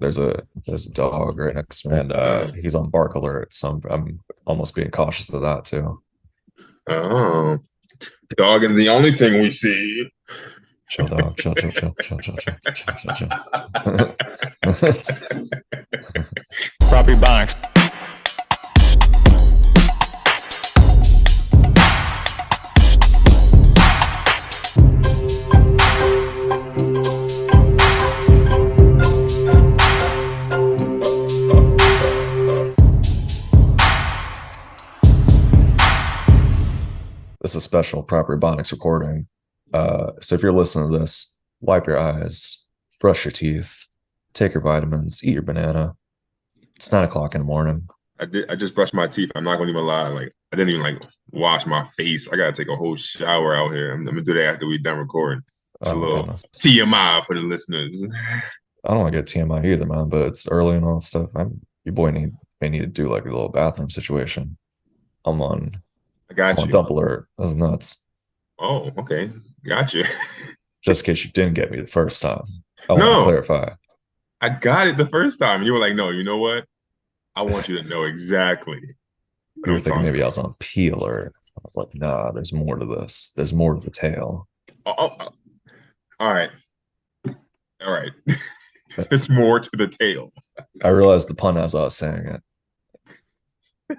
there's a dog right next to me, and Uh, he's on bark alert, so I'm almost being cautious of that too. oh, dog is the only thing we see. Chill, dog. Chill, chill, chill, chill, chill, chill, chill, chill, chill. Property box. This is a special proper Ebonics recording. So if you're listening to this, wipe your eyes, brush your teeth, take your vitamins, eat your banana. It's 9 o'clock in the morning. I just brushed my teeth. I'm not gonna even lie. Like I didn't even like wash my face. I gotta take a whole shower out here. I'm gonna do that after we're done recording. It's a Oh my little goodness. TMI for the listeners. I don't want to get TMI either, man, but it's early and all that stuff. Your boy may need to do like a little bathroom situation. I'm on I I'm got on you. dump alert. That's nuts. Oh, okay. Got you. Just in case you didn't get me the first time. I want to No, clarify. I got it the first time. You were like, no, you know what? I want you to know exactly what You were I'm thinking talking maybe I was on P alert. I was like, nah, there's more to this. There's more to the tale. about. All right. All right. There's more to the tale. I realized the pun as I was saying it. It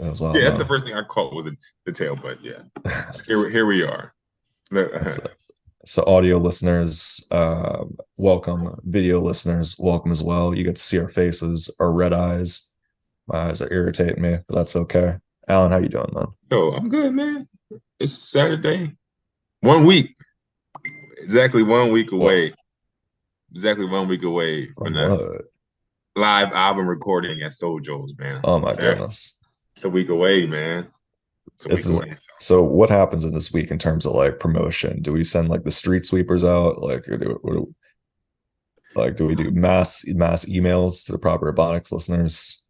was Yeah, wild that's the though. first thing I caught was the tail, but yeah. That's, Here we are. that's so audio listeners, welcome. Video listeners, welcome as well. You get to see our faces, our red eyes. My eyes are irritating me, but that's okay. Alan, how you doing, man? Yo, I'm good, man. It's Saturday. 1 week. Exactly 1 week What away. Exactly 1 week away from from the what? live album recording at Soul Joe's, man. Oh my Saturday. goodness. It's a week away, man. It's a This week is away. so what happens in this week in terms of like promotion? Do we send like the street sweepers out? Like, do we do mass emails to the proper Ebonics listeners?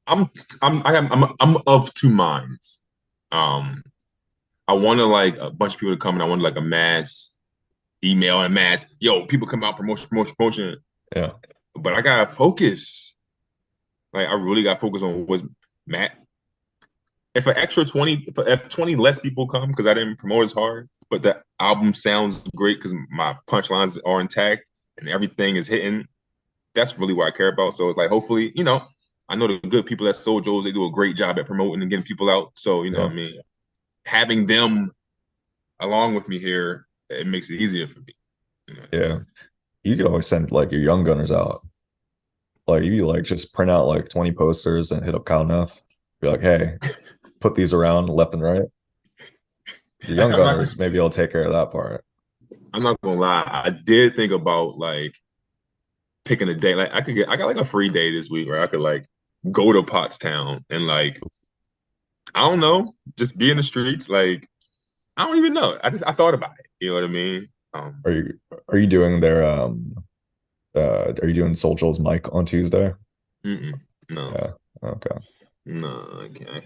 I'm I'm of two minds. Um, I want to like a bunch of people to come and I want like a mass email and mass, yo, people come out, promotion, promotion, promotion. Yeah. But I gotta focus. Like I really got to focus on what's Matt. If an extra 20, if 20 less people come because I didn't promote as hard, but the album sounds great because my punchlines are intact and everything is hitting, that's really what I care about. So it's like hopefully, I know the good people at Soul Joe's, they do a great job at promoting and getting people out. So, you know Yeah. what I mean? Having them along with me here, it makes it easier for me. You know? Yeah. You could always send like your young gunners out. Like you like just print out like 20 posters and hit up Kyle Neff. Be like, hey, put these around left and right. Your young I'm not gunners, maybe I'll take care of that part. I'm not gonna lie. I did think about like picking a day. Like I got like a free day this week where I could like go to Pottstown and like I don't know, just be in the streets. Like I don't even know. I thought about it. You know what I mean? Um, Are you doing their are you doing Soul Joel's mic on Tuesday? no, Yeah. Okay. no, I can't.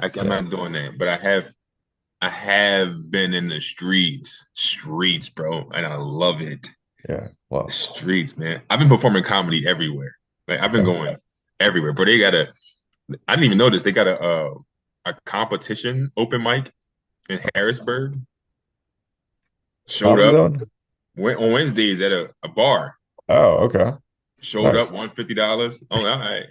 I'm Yeah. not doing that. But I have been in the streets, bro, and I love it. Yeah. The Well, streets, man. I've been performing comedy everywhere. Like I've been yeah. going everywhere. But they got a. I didn't even notice they got a competition open mic in Harrisburg. Showed Comedy up Zone? went on Wednesdays at a bar. Oh, okay. Showed up, Nice. won $50. Oh, all right.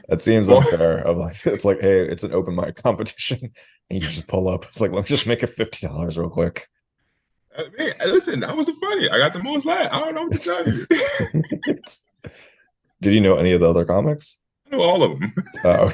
That seems Well, unfair. Of like, it's like, hey, it's an open mic competition, and you just pull up. It's like, let me just make it $50 real quick. man, listen, that was the funny. I got the most laugh. I don't know what to tell you. Did you know any of the other comics? I know all of them. Oh,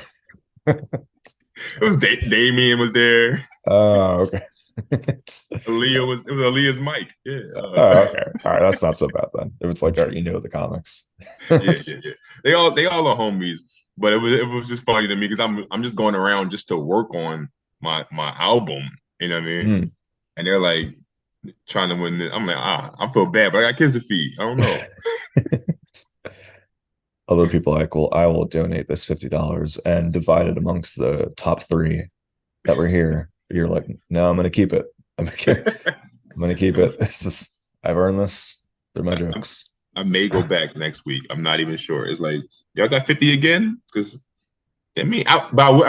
It was Damien was there. oh, okay. It was Aaliyah's mic. Yeah. Oh, okay. All right, that's not so bad then. If it's like, all right, you know the comics. Yeah, yeah, yeah. They all are homies, but it was just funny to me because I'm just going around just to work on my album. You know what I mean? Hmm. And they're like trying to win this. I'm like, I feel bad, but I got kids to feed. I don't know. Other people like, well, I will donate this $50 and divide it amongst the top three that were here. You're like, no, I'm gonna keep it. I'm gonna keep it. It's just I've earned this through my I, jokes. I may go back next week. I'm not even sure. It's like y'all got 50 again because I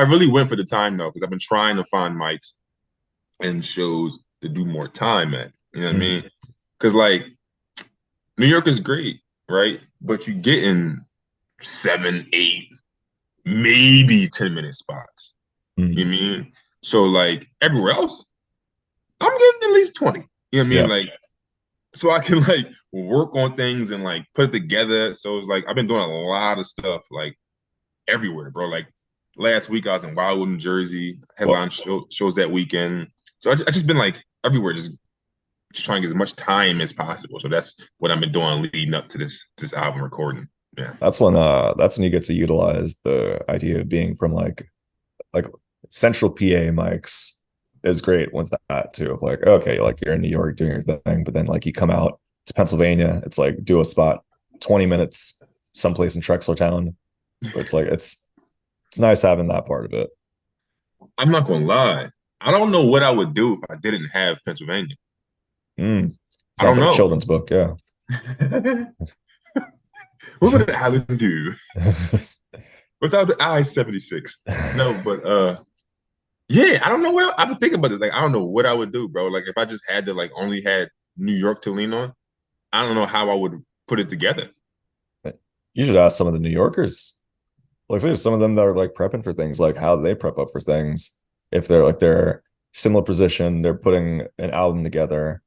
really went for the time though because I've been trying to find mics and shows to do more time at. You know what I Mhm. mean? Because like New York is great, right? But you get in 7, 8, maybe 10-minute spots. You Mhm. know what I mean? So like everywhere else, I'm getting at least 20. You know what I mean? Yeah. Like so I can like work on things and like put it together. So it's like I've been doing a lot of stuff like everywhere, bro. Like last week I was in Wildwood, New Jersey, Well, shows that weekend. So I just been like everywhere, just trying to get as much time as possible. So that's what I've been doing leading up to this album recording. Yeah. that's when you get to utilize the idea of being from like central PA mics is great with that too. Of like, okay, like you're in New York doing your thing, but then like you come out to Pennsylvania, it's like do a spot 20 minutes someplace in Trexlertown. But it's nice having that part of it. I'm not gonna lie. I don't know what I would do if I didn't have Pennsylvania. Mm. I Sounds don't like a know. children's book, yeah. What would Alan do without the I-76? No, but yeah, I don't know what I've been thinking about this. Like, I don't know what I would do, bro. Like, if I just had to like only had New York to lean on, I don't know how I would put it together. You should ask some of the New Yorkers. Like there's some of them that are like prepping for things, like how they prep up for things. If they're similar position, they're putting an album together.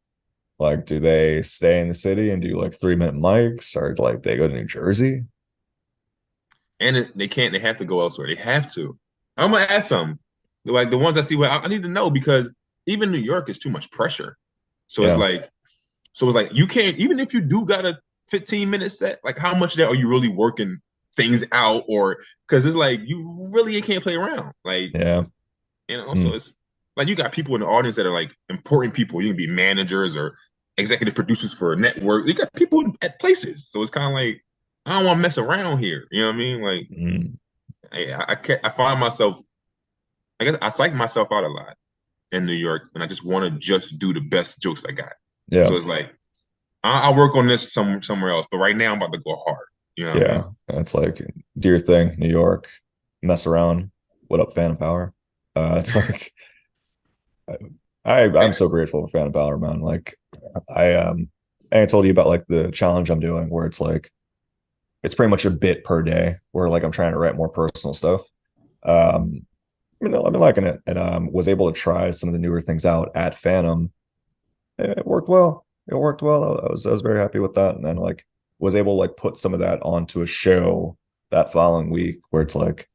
Like, do they stay in the city and do like 3 minute mics, or like they go to New Jersey? And they can't. They have to go elsewhere. They have to. I'm gonna ask some. Like the ones I see. Well, I need to know because even New York is too much pressure. So it's Yeah, like, you can't. Even if you do got a 15-minute set, like how much of that are you really working things out, or because it's like you really can't play around. Like yeah. so Mm. it's like you got people in the audience that are like important people. You can be managers or executive producers for a network. You got people at places. So it's kind of like I don't want to mess around here. You know what I mean? Like Mm. I can't, I find myself, I guess I psych myself out a lot in New York, and I just want to just do the best jokes I got. Yeah, So it's like I'll work on this somewhere else, but right now I'm about to go hard. You know what I yeah. mean? It's like do your thing, New York, mess around. What up, Phantom Power? It's like I'm so grateful for Phantom Power, man. Like I told you about like the challenge I'm doing where it's like it's pretty much a bit per day where like I'm trying to write more personal stuff. Um, I've been liking it and was able to try some of the newer things out at Phantom. It worked well. It worked well. I was very happy with that. And then like was able to like put some of that onto a show that following week where it's like,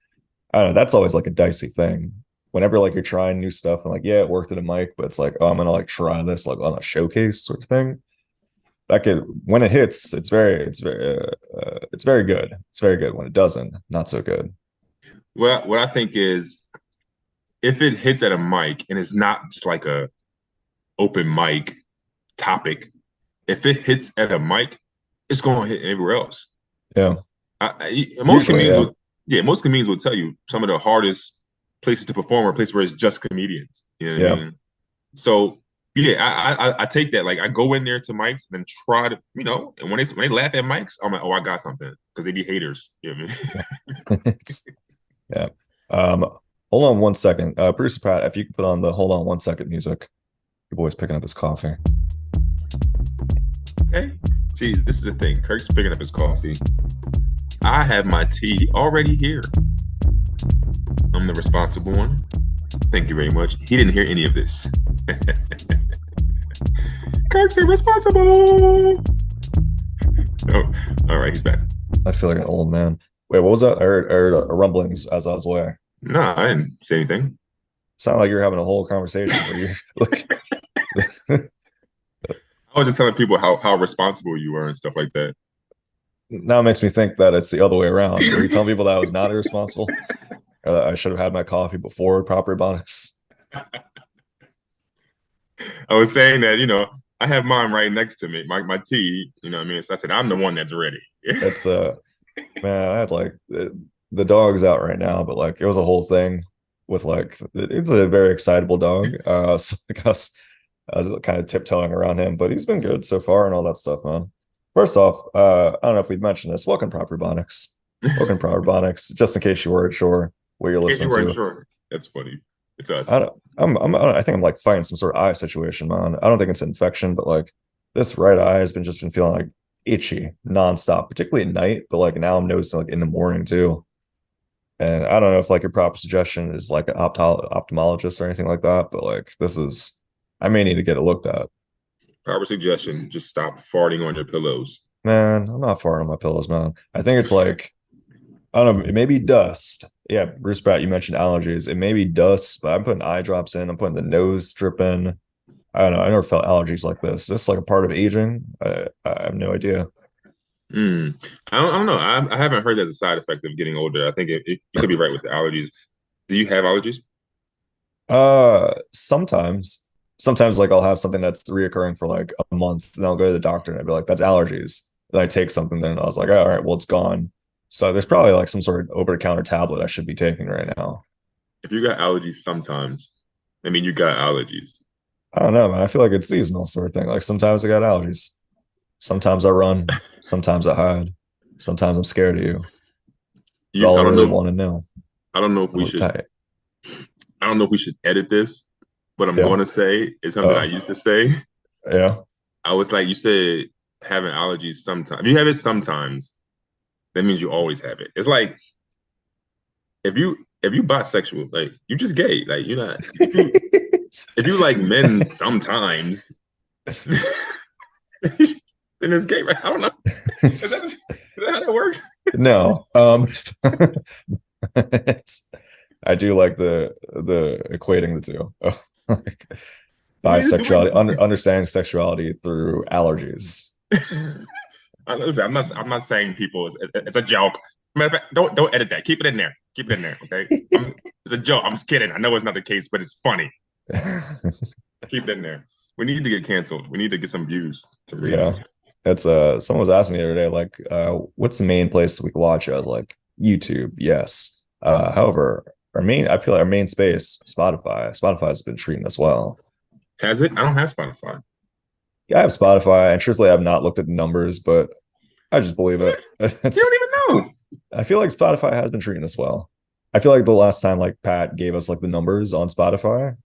I don't know, that's always like a dicey thing. Whenever like you're trying new stuff and like, yeah, it worked at a mic, but it's like, oh, I'm gonna like try this like on a showcase sort of thing. That could when it hits, it's very good. It's very good. When it doesn't, not so good. What I think is if it hits at a mic and it's not just like a open mic topic, if it hits at a mic, it's going to hit everywhere else. Yeah. Most Usually, comedians yeah. would, yeah, most comedians would tell you some of the hardest places to perform are places where it's just comedians. You know what I Yeah. mean? So yeah, I take that. Like I go in there to mics and then try to, and when they laugh at mics, I'm like, oh, I got something because they be haters. You know what I mean? It's yeah. Um, hold on one second. Producer Pat, if you could put on the hold on one second music. Your boy's picking up his coffee. Okay. See, this is the thing. Kirk's picking up his coffee. I have my tea already here. I'm the responsible one. Thank you very much. He didn't hear any of this. Kirk's irresponsible. Oh, all right, he's back. I feel like an old man. Wait, what was that? I heard rumblings as I was away. No, I didn't say anything. Sound like you're having a whole conversation where you're like I was just telling people how responsible you are and stuff like that. now it makes me think that it's the other way around. Are you telling people that I was not irresponsible? I should have had my coffee before proper bonics. I was saying that, I have mine right next to me, my tea, you know what I mean? So I said, I'm the one that's ready. It's man, I had like the dog's out right now, but like it was a whole thing with like it's a very excitable dog. So like us I was kind of tiptoeing around him, but he's been good so far and all that stuff, man. First off, I don't know if we've mentioned this. Welcome, Proper Bonics. Welcome, Proper Bonics. Just in case you weren't sure what you're In case you listening weren't to. sure, that's funny. It's I us. don't, I think I'm like fighting some sort of eye situation, man. I don't think it's an infection, but like this right eye has been just been feeling like itchy nonstop, particularly at night. But like now I'm noticing like in the morning too. And I don't know if like your proper suggestion is like an ophthalmologist or anything like that, but like this is, I may need to get it looked at. Proper suggestion: just stop farting on your pillows. Man, I'm not far on my pillows, man. I think it's like, I don't know, it may be dust. Yeah, Bruce Pratt, you mentioned allergies. It may be dust, but I'm putting eye drops in. I'm putting the nose strip in. I don't know. I never felt allergies like this. Is this like a part of aging? I have no idea. Mm. I don't know. I haven't heard there's a side effect of getting older. I think you could be right with the allergies. Do you have allergies? Sometimes like I'll have something that's reoccurring for like a month, and I'll go to the doctor and I'd be like, that's allergies. Then I take something, then I was like, all right, well, it's gone. So there's probably like some sort of over-the-counter tablet I should be taking right now. If you got allergies sometimes, I mean you got allergies. I don't know, man. I feel like it's seasonal sort of thing. Like sometimes I got allergies. Sometimes I run. Sometimes I hide. Sometimes I'm scared of you. But You all I I don't really know want to know I don't know is if to we look should tight. I don't know if we should edit this, but I'm Yeah. gonna say it's something I Oh, used to say. yeah. I was like, you said having allergies sometimes. If you have it sometimes, that means you always have it. It's like if you bisexual, like you just gay. Like you're not if you like men sometimes, then it's gay, right? I don't know. Is that how that works? No. I do like the equating the two. Like bisexuality, understanding sexuality through allergies. I'm not saying people. It's a joke. Matter of fact, don't edit that. Keep it in there. Keep it in there. Okay. It's a joke. I'm just kidding. I know it's not the case, but it's funny. Keep it in there. We need to get canceled. We need to get some views, some Yeah. ratings. It's someone was asking me the other day, like, what's the main place we can watch it? I was like, YouTube, yes. However, I feel like our main space, Spotify. Spotify's been treating us well. Has it? I don't have Spotify. Yeah, I have Spotify, and truthfully, I've not looked at the numbers, but I just believe it. You It's don't even know. I feel like Spotify has been treating us well. I feel like the last time like Pat gave us like the numbers on Spotify,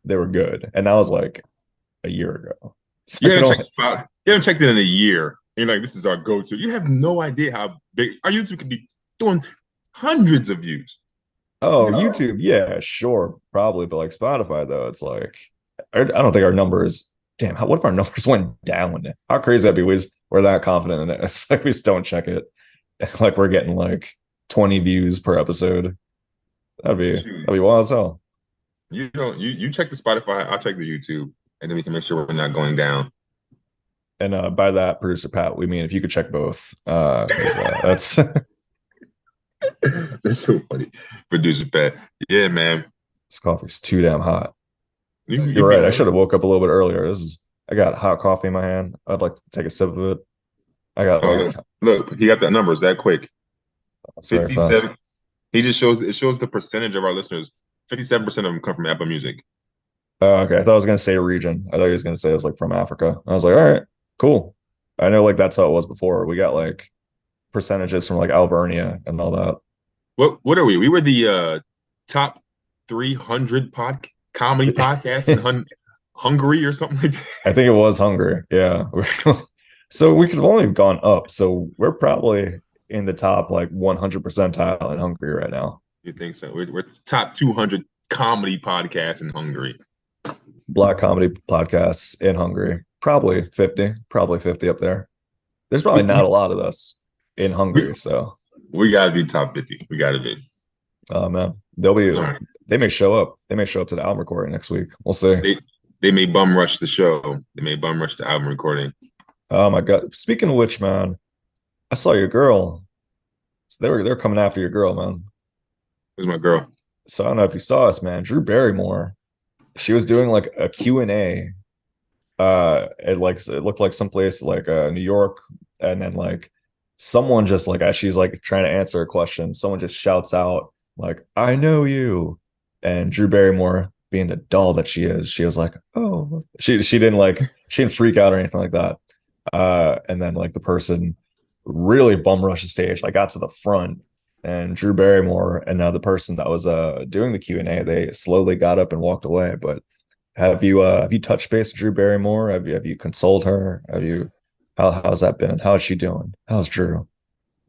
they were good. And that was like a year ago. So You I haven't checked don't Spot. You haven't checked it in a year. You're like, this is our go-to. You have no idea how big our YouTube could be doing hundreds of views. oh, YouTube, yeah, sure, probably, but like Spotify though, it's like I don't think our numbers damn, what if our numbers went down? How crazy that'd be. We're that confident in it. It's like we just don't check it. Like we're getting like 20 views per episode. That'd be wild as hell. You don't you check the Spotify, I'll check the YouTube, and then we can make sure we're not going down. And by that, producer Pat, we mean if you could check both. That's That's so funny. Producer Pat. Yeah, man. this coffee's too damn hot. You've You're right. been I should have woke up a little bit earlier. I got hot coffee in my hand. I'd like to take a sip of it. I got oh like look, he got the numbers that quick. it's very fast. 57. He just shows the percentage of our listeners. 57% of them come from Apple Music. Okay, I thought I was gonna say region. I thought he was gonna say it was like from Africa. I was like, all right, cool. I know like that's how it was before. We got like percentages from like Alvernia and all that. What are we? We were the top 300 comedy podcast in It's Hungary or something like that. I think it was Hungary. Yeah. So we could have only gone up. So we're probably in the top like 100 percentile in Hungary right now. You think so? We're the top 200 comedy podcasts in Hungary. Black comedy podcasts in Hungary. Probably 50 up there. There's probably We, not a lot of us in we, Hungary. So, we got to be top 50. We got to be. oh man, All right. they may show up. They may show up to the album recording next week. We'll see. They may bum rush the show. They may bum rush the album recording. Oh my God. Speaking of which, man, I saw your girl. So they're coming after your girl, man. Who's my girl? So I don't know if you saw us, man. Drew Barrymore. She was doing like a Q&A. It looked like someplace like New York, and then like someone just like as she's like trying to answer a question, someone just shouts out like, I know you. And Drew Barrymore being the doll that she is, she was like, oh, she didn't freak out or anything like that. And then like the person really bum rushed the stage, like got to the front, and Drew Barrymore and the person that was doing the Q&A, they slowly got up and walked away. But have you touched base with Drew Barrymore? Have you consoled her? How's that been? How's she doing? How's Drew?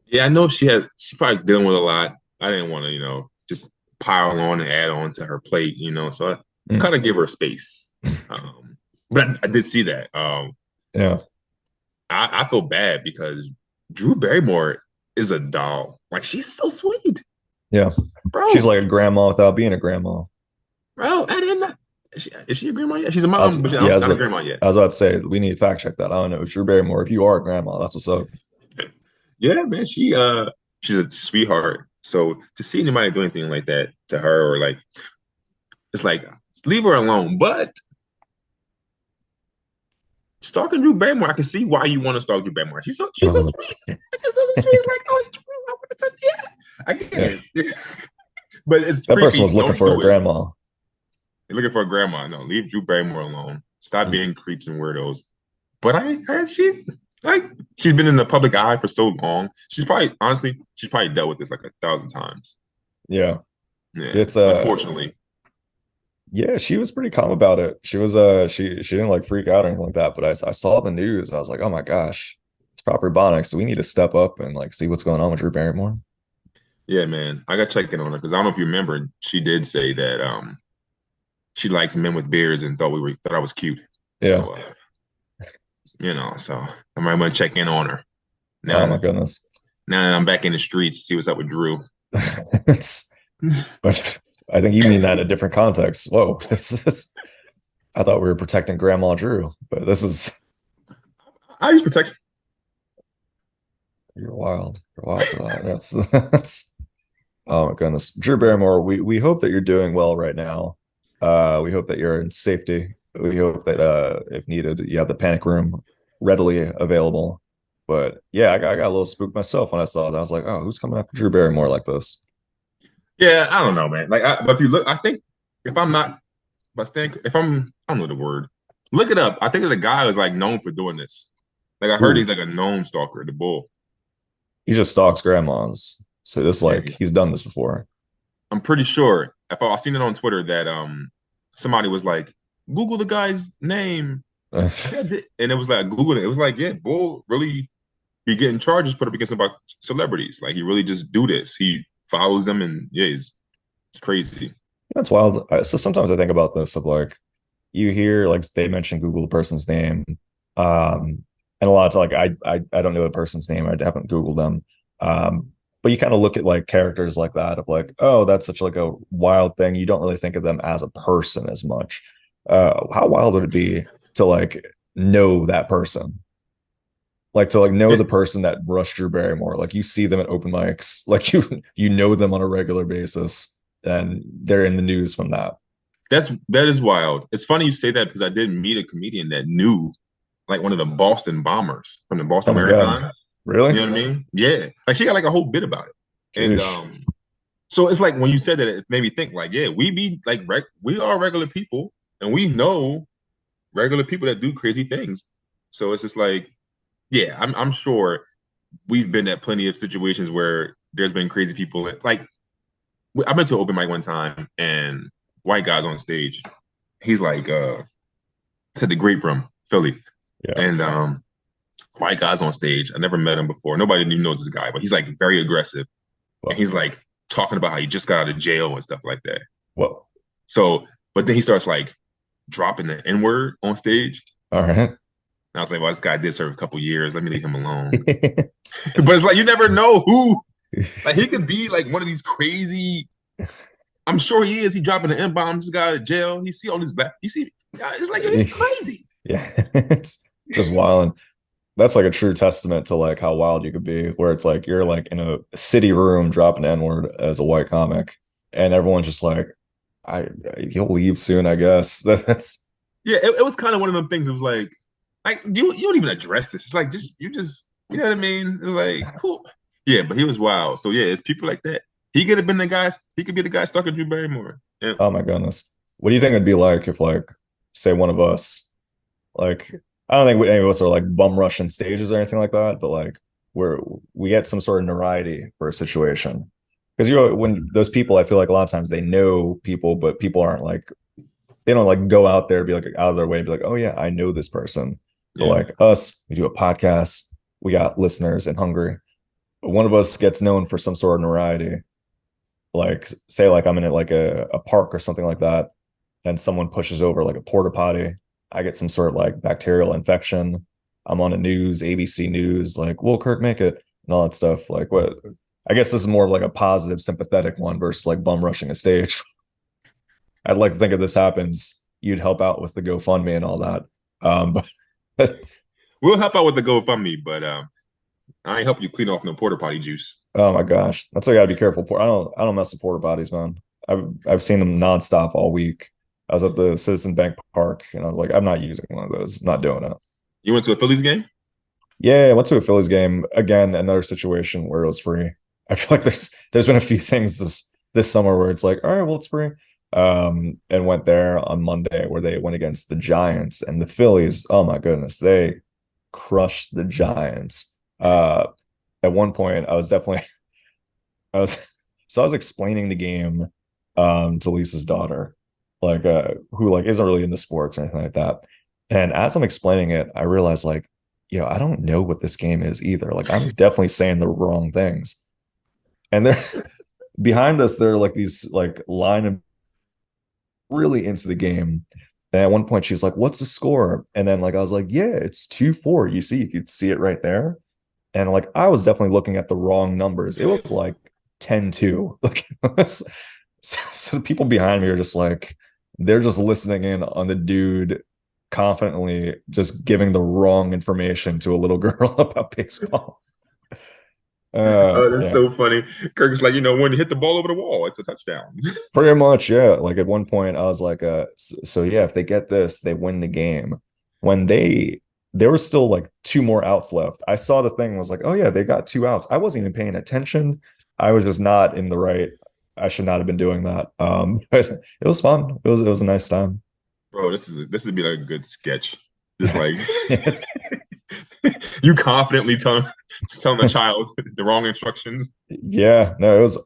Yeah, I know she probably dealing with a lot. I didn't want to, just pile on and add on to her plate, so I Mm, kind of give her space. But I did see that. yeah, I feel bad because Drew Barrymore is a doll. Like she's so sweet, yeah. She's bro. like a grandma without being a grandma. Bro, I didn't know. Is she a grandma yet? She's a I was, mom, but yeah, not a grandma yet. I was about to say we need to fact check that. I don't know, Drew Barrymore. If you are a grandma, that's what's up. Yeah, man, she's a sweetheart. So to see anybody do anything like that to her, or like it's like leave her alone. But stalking Drew Barrymore, I can see why you want to stalk Drew Barrymore. She's so Uh, sweet. Like, it's so sweet. It's like, oh, it's true. I want to touch. Yeah, I yeah, get it. But it's that person creepy. was looking Don't for a do it. grandma. You're looking for a grandma. No, leave Drew Barrymore alone. Stop Mm, being creeps and weirdos. But like she's been in the public eye for so long. She's probably dealt with this like 1,000 times. yeah, Yeah, it's unfortunately. yeah, she was pretty calm about it. She was she didn't like freak out or anything like that. But I saw the news. I was like, oh my gosh, it's proper bonics. So we need to step up and like see what's going on with Drew Barrymore. Yeah, man. I got checking on her because I don't know if you remember, she did say that she likes men with beards and thought I was cute. Yeah. So so I might want to check in on her. Oh my Now goodness. now that I'm back in the streets, see what's up with Drew. It's but I think you mean that in a different context. Whoa, I thought we were protecting Grandma Drew, but this is I use protection. you're wild. You're wild for that. That's oh my goodness. Drew Barrymore, we hope that you're doing well right now. We hope that you're in safety. We hope that if needed, you have the panic room readily available. But yeah, I got a little spooked myself when I saw it. I was like, oh, who's coming after Drew Barrymore like this? Yeah, I don't know, man. But if you look, I think if I'm not, if I don't know the word. Look it up. I think that the guy is like known for doing this. Like I heard Ooh, he's like a known stalker, the bull. he just stalks grandmas. So this Yeah, like he's done this before. I'm pretty sure. If I seen it on Twitter that somebody was like, Google the guy's name. Yeah, and it was like Google it. It was like, yeah, bull really be getting charges put up against him by celebrities. Like he really just do this. He follows them, and yeah, it's crazy. That's wild. So sometimes I think about this of like you hear like they mention Google the person's name, and a lot of like I don't know the person's name. I haven't Googled them, but you kind of look at like characters like that of like, oh, that's such like a wild thing. You don't really think of them as a person as much. How wild would it be to like know that person? Like to like know the person that rushed Drew Barrymore, like you see them at open mics, like you know them on a regular basis, and they're in the news from that. That is wild. It's funny you say that because I did meet a comedian that knew like one of the Boston bombers from the Oh Boston my god, Marathon. You really? know what I mean? Yeah. Like she got like a whole bit about it. And Jeez. so it's like when you said that it made me think like, yeah, we are regular people and we know regular people that do crazy things. So it's just like, yeah, I'm sure we've been at plenty of situations where there's been crazy people. Like I've been to an open mic one time and white guys on stage. He's like to the Great Room, Philly. Yeah. And white guys on stage. I never met him before. Nobody even knows this guy, but he's like very aggressive. And Well, he's like talking about how he just got out of jail and stuff like that. well. So, but then he starts like dropping the N word on stage. All right. And I was like, well, this guy did serve a couple years. Let me leave him alone. But it's like you never know who. Like he could be like one of these crazy. I'm sure he is. He dropping the N bomb. Just got out of jail. He see all these black. You see, it's like he's crazy. Yeah, it's just wild. And that's like a true testament to like how wild you could be, where it's like you're like in a city room dropping N-word as a white comic, and everyone's just like, I he'll leave soon, I guess. That's Yeah, it was kind of one of them things. It was like you don't even address this. It's like you know what I mean? It's like cool. Yeah, but he was wild. So yeah, it's people like that. He could have been the guy. He could be the guy stuck at Drew Barrymore. Yeah, oh my goodness. What do you think it'd be like if, like, say one of us, like, I don't think any of us are like bum rushing stages or anything like that, but like we get some sort of notoriety for a situation. Because when those people, I feel like a lot of times they know people, but people aren't like they don't like go out there and be like out of their way and be like, oh yeah, I know this person. But Yeah. like us, we do a podcast, we got listeners in Hungary. One of us gets known for some sort of notoriety, like say like I'm in like a park or something like that, and someone pushes over like a porta potty, I get some sort of like bacterial infection. I'm on the news, ABC News, like, will Kirk make it? And all that stuff. Like what I guess this is more of like a positive, sympathetic one versus like bum rushing a stage. I'd like to think if this happens, you'd help out with the GoFundMe and all that. But We'll help out with the GoFundMe, but I ain't help you clean off no porta potty juice. oh my gosh, that's why I gotta be careful. I don't mess with porta potties, man. I've seen them nonstop all week. I was at the Citizen Bank Park and I was like, I'm not using one of those. I'm not doing it. You went to a Phillies game? Yeah, I went to a Phillies game again, another situation where it was free. I feel like there's been a few things this summer where it's like, all right, well, it's free. And went there on Monday where they went against the Giants and the Phillies. Oh my goodness, they crushed the Giants. At one point, I was definitely I was so I was explaining the game to Lisa's daughter, like who like isn't really into sports or anything like that. And as I'm explaining it, I realized like, I don't know what this game is either. Like I'm definitely saying the wrong things. And they're behind us, there are like these like line of really into the game. And at one point she's like, what's the score? And then like I was like, yeah, it's 2-4. You could see it right there. And like I was definitely looking at the wrong numbers. It was like 10-2. Like so the people behind me are just like they're just listening in on the dude confidently just giving the wrong information to a little girl about baseball. Oh, that's Yeah, so funny. Kirk's like, when you hit the ball over the wall, it's a touchdown. pretty much. Yeah. Like at one point I was like, so yeah, if they get this, they win the game. When there were still like two more outs left. I saw the thing was like, oh yeah, they got two outs. I wasn't even paying attention. I was just not in the right. I should not have been doing that. But it was fun. It was a nice time. Bro, this would be like a good sketch. Just like it's, you confidently telling a child the wrong instructions. yeah, no, it was.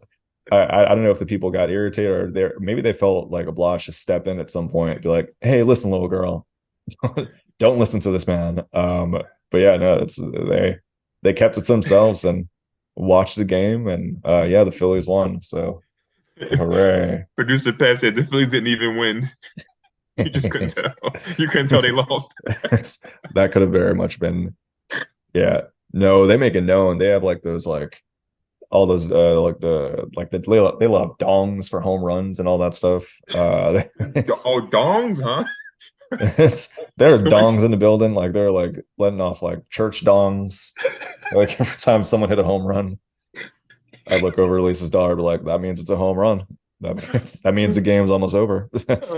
I don't know if the people got irritated or maybe they felt like obliged to step in at some point, be like, "Hey, listen, little girl, don't listen to this man." But yeah, no, it's they kept it to themselves and watched the game, and yeah, the Phillies won. So hooray! Producer Pat said the Phillies didn't even win. You just couldn't tell. You couldn't tell they lost. That could have very much been. Yeah, no, they make it known. They have like those like all those they love dongs for home runs and all that stuff. Oh, dongs, huh? There are dongs in the building, like they're like letting off like church dongs. Like every time someone hit a home run, I'd look over Lisa's daughter, be like, that means it's a home run. That means the game's almost over. That's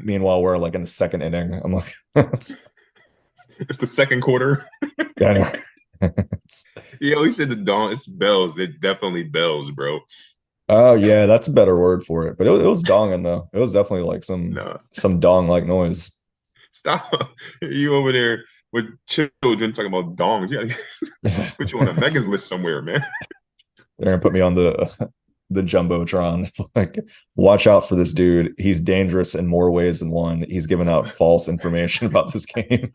meanwhile we're like in the second inning. I'm like, It's the second quarter. yeah, I know. Yeah, he said the dong. It's bells. They're definitely bells, bro. Oh yeah, that's a better word for it. But it was donging though. It was definitely like No, some dong like noise. stop. You over there with children talking about dongs. Yeah, put you on a Megan's list somewhere, man. They're gonna put me on the jumbotron. Like, watch out for this dude. He's dangerous in more ways than one. He's giving out false information about this game.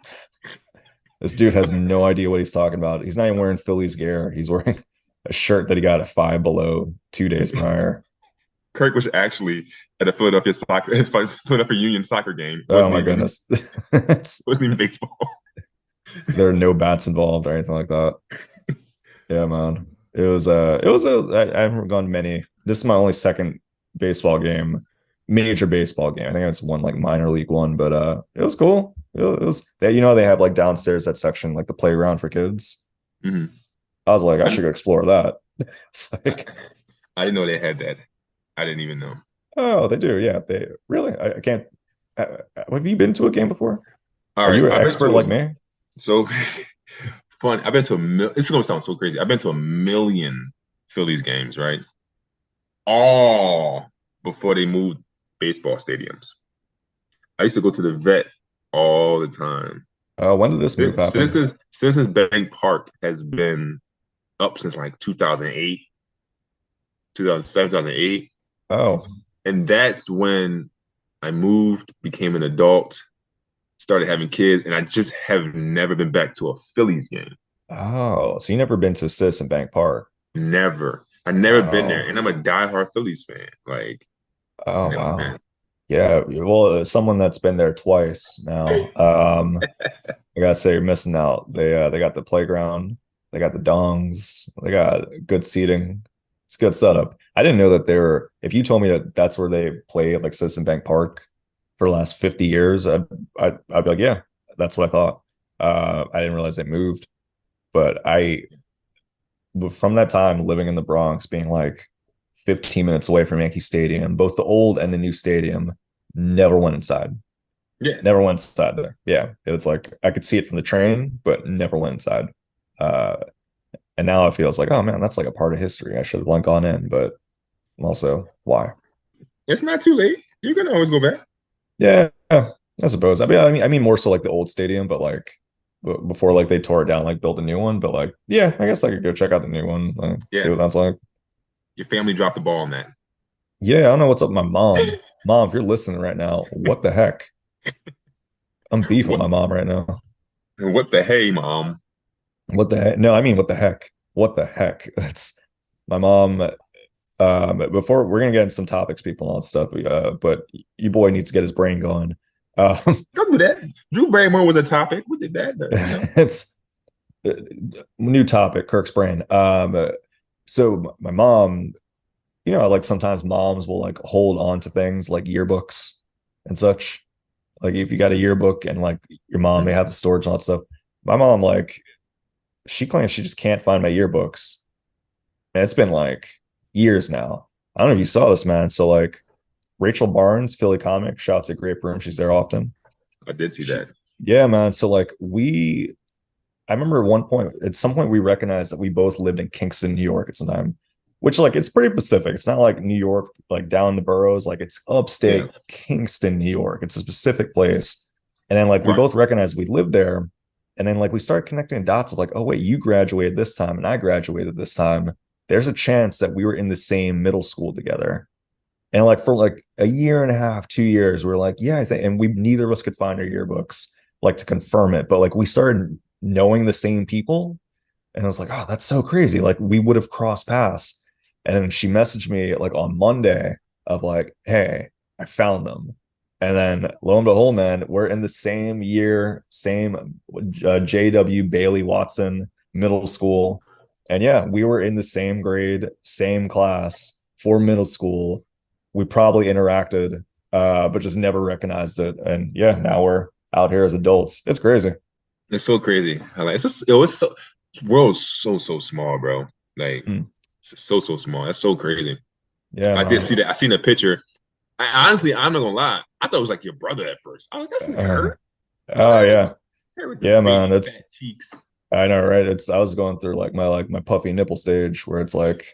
This dude has no idea what he's talking about. He's not even wearing Phillies gear. He's wearing a shirt that he got at Five Below 2 days prior. Kirk was actually at a Philadelphia Union soccer game. Oh my goodness. Wasn't even baseball. There are no bats involved or anything like that. Yeah, man. I haven't gone many. This is my only second baseball game, major baseball game. I think it's one like minor league one, but it was cool. It was they have like downstairs that section, like the playground for kids. Mhm. I was like, I should go explore that. It's like, I didn't know they had that. I didn't even know. oh, they do. Yeah, they really. I can't. Have you been to a game before? All Are right, you an I've been expert to like me? so fun. I've been to a mil. It's gonna sound so crazy. I've been to a million Phillies games, right? All before they moved baseball stadiums. I used to go to the vet all the time. When did this move happen? Citizens Bank Park has been up since like 2008, 2007, 2008. Oh, And that's when I moved, became an adult, started having kids, and I just have never been back to a Phillies game. oh, so you never been to Citizen Bank Park? Never. I never been there. Oh, And I'm a diehard Phillies fan. Like, oh never wow. been. Yeah, well, someone that's been there twice now. I gotta say you're missing out. They got the playground, they got the dongs, they got good seating. It's a good setup. I didn't know that they were. If you told me that that's where they play like Citizen Bank Park for the last 50 years, I'd be like, yeah, that's what I thought. I didn't realize they moved, but from that time living in the Bronx, being like 15 minutes away from Yankee Stadium, both the old and the new stadium, never went inside. Yeah. Never went inside there. Yeah, it was like I could see it from the train, but never went inside. Uh, and now it feels like, oh man, that's like a part of history. I should have gone in, but also why? It's not too late. You can always go back. Yeah, I suppose. I mean, more so like the old stadium, but like before, like they tore it down, like built a new one. But like, yeah, I guess I could go check out the new one, see Yeah. what that's like. Your family dropped the ball on that. Yeah, I don't know what's up with my mom. Mom, if you're listening right now, what the heck? I'm beef with What my mom right now. what the hey, mom? What the heck? No, I mean, what the heck? What the heck? That's my mom. Before we're gonna get into some topics, people, and all that stuff. But you boy needs to get his brain going. Don't do that. Drew Barrymore was a topic. We did that, it's new topic, Kirk's brain. So my mom, like sometimes moms will like hold on to things like yearbooks and such. Like if you got a yearbook and like your mom may have the storage and all that stuff. My mom, like, she claims she just can't find my yearbooks. And it's been like years now. I don't know if you saw this, man. So like Rachel Barnes, Philly comic, shouts at Grape Room. She's there often. I did see She, that. yeah, man. So like I remember at some point we recognized that we both lived in Kingston, New York at some time, which like it's pretty Pacific. It's not like New York, like down the boroughs, like it's Yeah. upstate Kingston, New York. It's a specific place. And then like we Right. both recognized we lived there. And then like we started connecting dots of like, oh wait, you graduated this time and I graduated this time. There's a chance that we were in the same middle school together. And like for like a year and a half, 2 years, we are like, yeah, I think, and we neither of us could find our yearbooks like to confirm it. But like we started knowing the same people. And I was like, oh, that's so crazy. Like we would have crossed paths. And then she messaged me like on Monday of like, hey, I found them. And then lo and behold, man, we're in the same year, same JW Bailey Watson middle school. And yeah, we were in the same grade, same class for middle school. We probably interacted, but just never recognized it. And yeah, now we're out here as adults. It's crazy. It's so crazy. I like it's just it was so world's so small, bro. Like Mm. it's so small. That's so crazy. Yeah, I did man. see that. I seen a picture. Honestly, I'm not gonna lie. I thought it was like your brother at first. I was like, that's not Uh, her. oh What? yeah. Her with the Yeah, big man. fat It's cheeks. I know, right? I was going through like my puffy nipple stage where it's like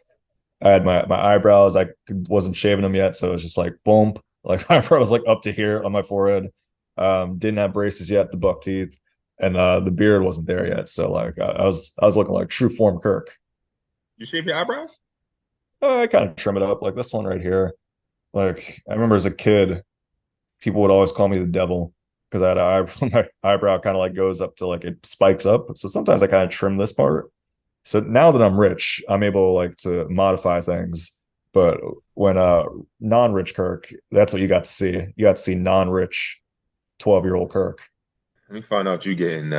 I had my eyebrows, wasn't shaving them yet, so it was just like boom, like my eyebrow was like up to here on my forehead. Didn't have braces yet, the buck teeth, and the beard wasn't there yet. So like I was looking like true form Kirk. You shave your eyebrows? I kind of trim it up, like this one right here. Like I remember as a kid, people would always call me the devil because I had my eyebrow kind of like goes up to like it spikes up. So sometimes I kind of trim this part. So now that I'm rich, I'm able like to modify things. But when non-rich Kirk, that's what you got to see. You got to see non-rich 12-year-old Kirk. Let me find out you getting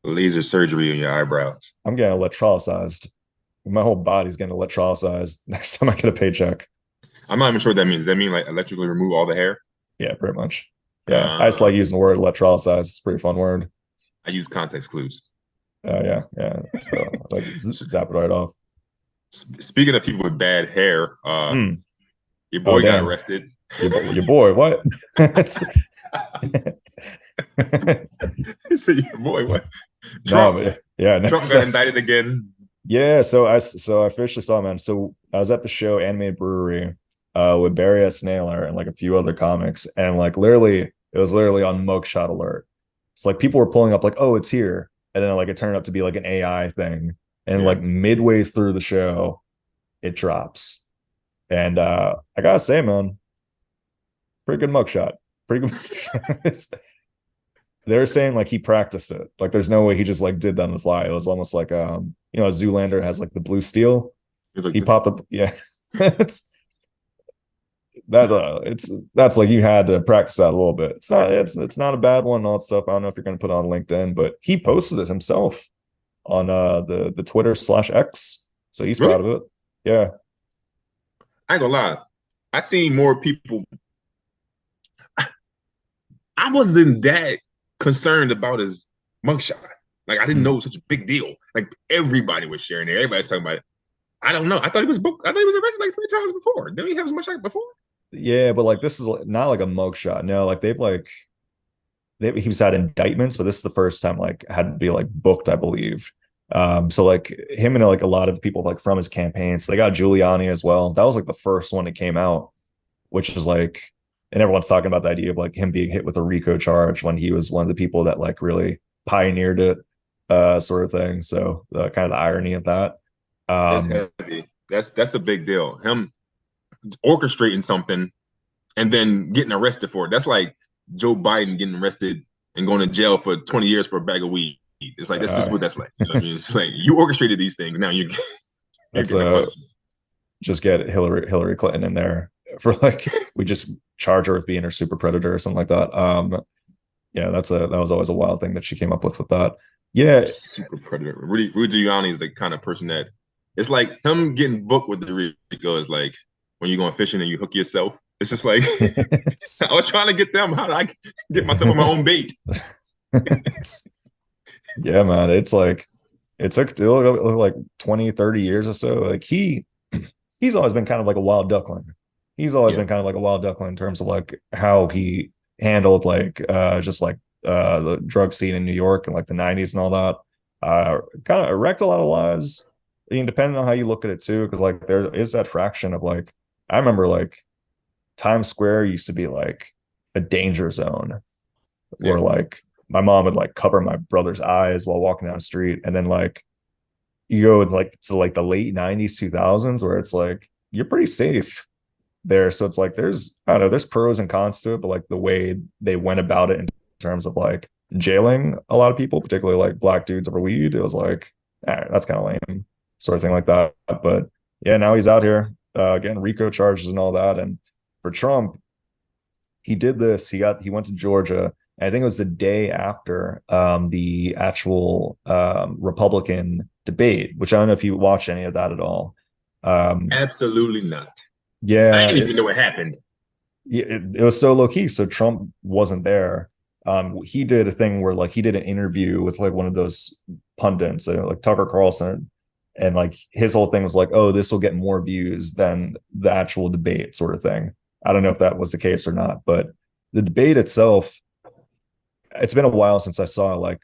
laser surgery on your eyebrows. I'm getting electrolyzed. My whole body's getting electrolyzed next time I get a paycheck. I'm not even sure what that means. Does that mean like electrically remove all the hair? Yeah, pretty much. Yeah, I just Uh, like using the word electrolyzed. It's a pretty fun word. I use context clues. Yeah. So like zap it right off. Speaking of people with bad hair, Mm. your Oh boy got damn, arrested. your boy, what? It's So your boy, what? no, Trump. but yeah, no, Trump got indicted again. yeah. So I officially saw him, man. So I was at the show Animated Brewery. with Barry S. Naylor and like a few other comics, and like literally it was literally on mugshot alert. It's like people were pulling up like, oh, it's here, and then like it turned out to be like an AI thing, and Yeah. like midway through the show, it drops, and I gotta say, man, pretty good mugshot, pretty good. They're saying like he practiced it. Like there's no way he just like did that on the fly. It was almost like Zoolander has like the blue steel. It's like He popped up, yeah. it's it's that's like you had to practice that a little bit. It's not a bad one and all that stuff. I don't know if you're gonna put it on LinkedIn, but he posted it himself on the Twitter/X. So he's really. proud of it. Yeah. I ain't gonna lie. I seen more people. I wasn't that concerned about his mugshot. Like I didn't know Mm. it was such a big deal. Like everybody was sharing it. Everybody's talking about it. I don't know. I thought he was booked. I thought he was arrested like 3 times before. Didn't he have as much like before? Yeah, but like this is not like a mugshot. No, like he's had indictments, but this is the first time like had to be like booked, I believe. So like him and like a lot of people like from his campaign, so they got Giuliani as well. That was like the first one that came out, which is like, and everyone's talking about the idea of like him being hit with a RICO charge when he was one of the people that like really pioneered it, sort of thing. So kind of the irony of that. That's Um, heavy. That's a big deal. Him orchestrating something and then getting arrested for it. That's like Joe Biden getting arrested and going to jail for 20 years for a bag of weed. It's like that's just uh, what that's like. You know what I mean? it's It's like you orchestrated these things. Now you're that's getting a punishment. just get Hillary Clinton in there for like we just charge her with being her super predator or something like that. Yeah, that was always a wild thing that she came up with that. Yeah, Super predator. Rudy Giuliani is the kind of person that it's like him getting booked with the Rico is like when you're going fishing and you hook yourself. It's just like I was trying to get them. How did I get myself on my own bait? yeah, man, it's like it took like 20, 30 years or so. Like he's always been kind of like a wild duckling. He's always Yeah. been kind of like a wild duckling in terms of like how he handled like just like the drug scene in New York in like the 90s and all that. Kind of wrecked a lot of lives. I mean, depending on how you look at it too, because like there is that fraction of like I remember like Times Square used to be like a danger zone Yeah. where like my mom would like cover my brother's eyes while walking down the street, and then like you go like to like the late 90s 2000s where it's like you're pretty safe there. So it's like I don't know, there's pros and cons to it, but like the way they went about it in terms of like jailing a lot of people, particularly like black dudes over weed, it was like that's kind of lame, sort of thing like that. But yeah, now he's out here getting RICO charges and all that. And for Trump, he did this. He went to Georgia. And I think it was the day after the actual Republican debate, which I don't know if you watched any of that at all. Um, Absolutely not. I yeah, didn't even know what happened. it was so low key. So Trump wasn't there. He did a thing where like he did an interview with like one of those pundits, like Tucker Carlson, and like his whole thing was like, oh, this will get more views than the actual debate, sort of thing. I don't know if that was the case or not, but the debate itself, it's been a while since I saw like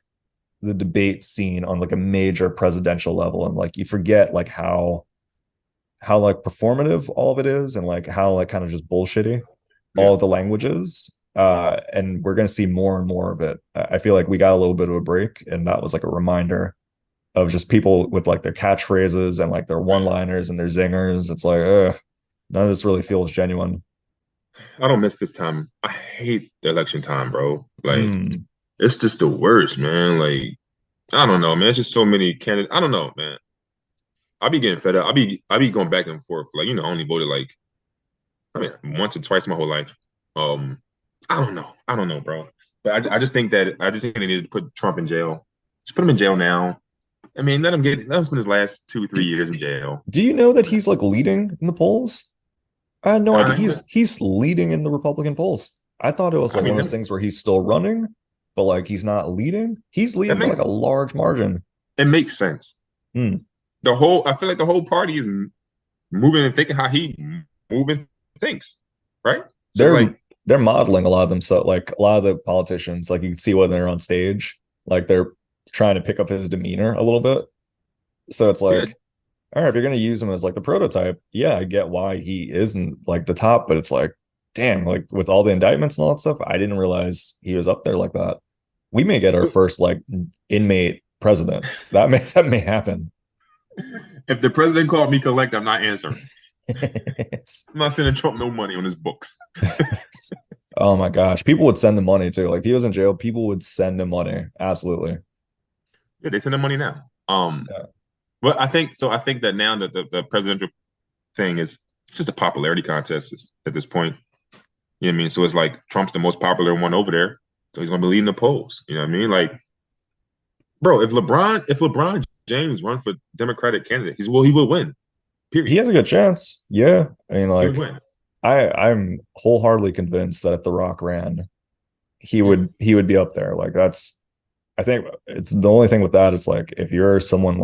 the debate scene on like a major presidential level, and like you forget like how like performative all of it is, and like how like kind of just bullshitty Yeah. all of the languages. And we're gonna see more and more of it. I feel like we got a little bit of a break, and that was like a reminder of just people with like their catchphrases and like their one-liners and their zingers. It's like, none of this really feels genuine. I don't miss this time. I hate the election time, bro. Like Mm. it's just the worst, man. Like I don't know, man. It's just so many candidates. I don't know, man. I'll be getting fed up. I'll be going back and forth. Like, I only voted like I mean once or twice my whole life. Um, I don't know. I don't know, bro. But I just think that I just think they need to put Trump in jail. Just put him in jail now. I mean, let him spend his last 2, 3 years in jail. Do you know that he's like leading in the polls? I had no idea. I, He's leading in the Republican polls. I thought it was I like one mean, of those things where he's still running, but like he's not leading. He's that leading by makes like a large margin. it makes sense. Hmm. I feel like the whole party is moving and thinking how he moving thinks, right? So it's They're like, they're modeling a lot of them. So like a lot of the politicians, like you can see when they're on stage, like they're trying to pick up his demeanor a little bit. So it's yeah, like all right, if you're gonna use him as like the prototype, yeah, I get why he isn't like the top, but it's like, damn, like with all the indictments and all that stuff, I didn't realize he was up there like that. We may get our first like inmate president. That may happen. If the president called me collect, I'm not answering. It's, I'm not sending Trump no money on his books. oh my gosh, people would send him money too. Like if he was in jail, people would send him money. Absolutely. Yeah, they send him money now. Yeah. But I think so. I think that now that the presidential thing is it's just a popularity contest at this point. You know what I mean? So it's like Trump's the most popular one over there, so he's gonna be leading the polls. You know what I mean? Like, bro, if LeBron James run for Democratic candidate, he will win. He Period. has a good chance. Yeah. I mean, He would like win. I'm wholeheartedly convinced that if The Rock ran, Yeah. he would be up there. Like that's I think it's the only thing with that. It's like if you're someone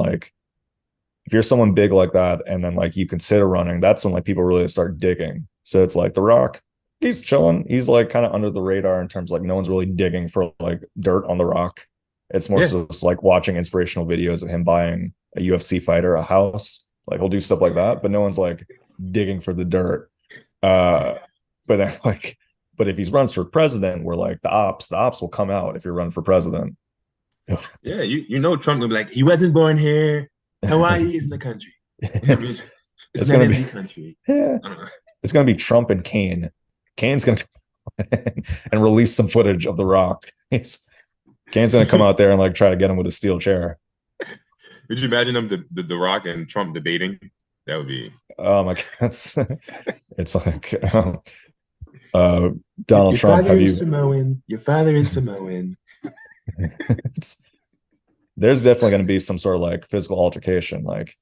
big like that, and then like you consider running, that's when like people really start digging. So it's like The Rock, he's chilling. He's like kind of under the radar in terms of, like no one's really digging for like dirt on The Rock. It's more Yeah. so just like watching inspirational videos of him buying a UFC fighter a house. Like he'll do stuff like that, but no one's like digging for the dirt. Uh, but then like, but if he runs for president, we're like the ops will come out if you're running for president. Yeah. You know Trump will be like, he wasn't born here. Hawaii isn't a country. I mean, it's it's it's not gonna in be the country. yeah, it's gonna be Trump and Kane. Kane's gonna and release some footage of The Rock. Kane's gonna come out there and like try to get him with a steel chair. Could you imagine them, the Rock and Trump debating? That would be. Oh my god, it's like uh, Donald Your Trump. father Have is you? Samoan. Your father is Samoan. It's, there's definitely going to be some sort of like physical altercation. Like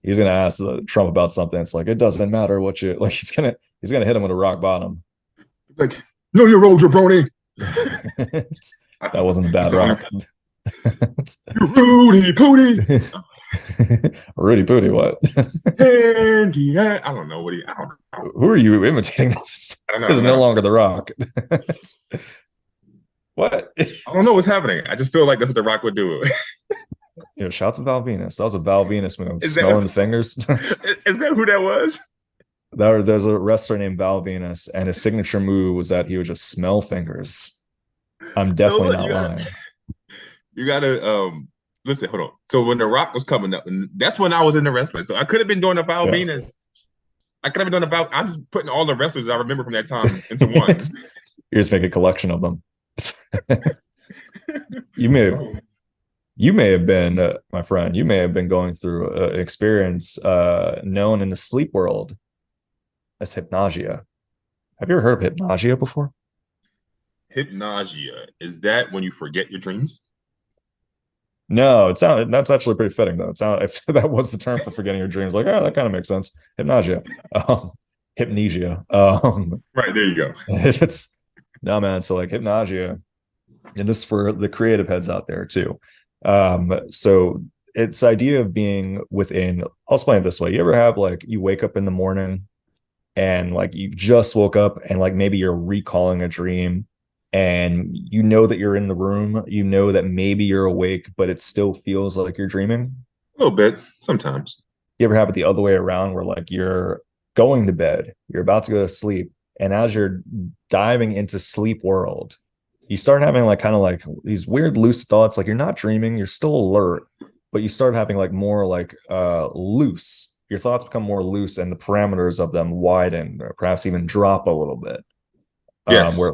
he's going to ask Trump about something. It's like it doesn't matter what you like. He's gonna hit him with a rock bottom. Like, know your role, jabroni. That wasn't a bad He's rock. Rudy Pooty. Rudy Booty, what? Andy, I don't know what he. I don't know. Who are you imitating? This I don't know. is no longer The Rock. What? I don't know what's happening. I just feel like that's what the Rock would do. You know, shout to Val Venus. That was a Val Venus move. Is Smelling the fingers. is that who that was? There's a wrestler named Val Venus, and his signature move was that he would just smell fingers. I'm definitely not lying. You gotta listen, hold on. So when The Rock was coming up, and that's when I was in the wrestling. So I could have been doing a Val Venus. I could have been doing about. I'm just putting all the wrestlers I remember from that time into one. You just make a collection of them. you may have been my friend. You may have been going through an experience known in the sleep world as hypnagogia. Have you ever heard of hypnagogia before? Hypnagogia, is that when you forget your dreams? No, that's actually pretty fitting though. It sound if that was the term for forgetting your dreams, like, oh, that kind of makes sense. Hypnagogia. Hypnesia. Right, there you go. It's no man. So like hypnagogia, and this is for the creative heads out there too. So it's idea of being within, I'll explain it this way. You ever have like you wake up in the morning and like you just woke up and like maybe you're recalling a dream and you know that you're in the room, you know that maybe you're awake, but it still feels like you're dreaming? A little bit, sometimes. You ever have it the other way around where like you're going to bed, you're about to go to sleep, and as you're diving into sleep world, you start having like kind of like these weird lucid thoughts, like you're not dreaming, you're still alert, but you start having like more like loose, your thoughts become more loose and the parameters of them widen or perhaps even drop a little bit. Yes. Where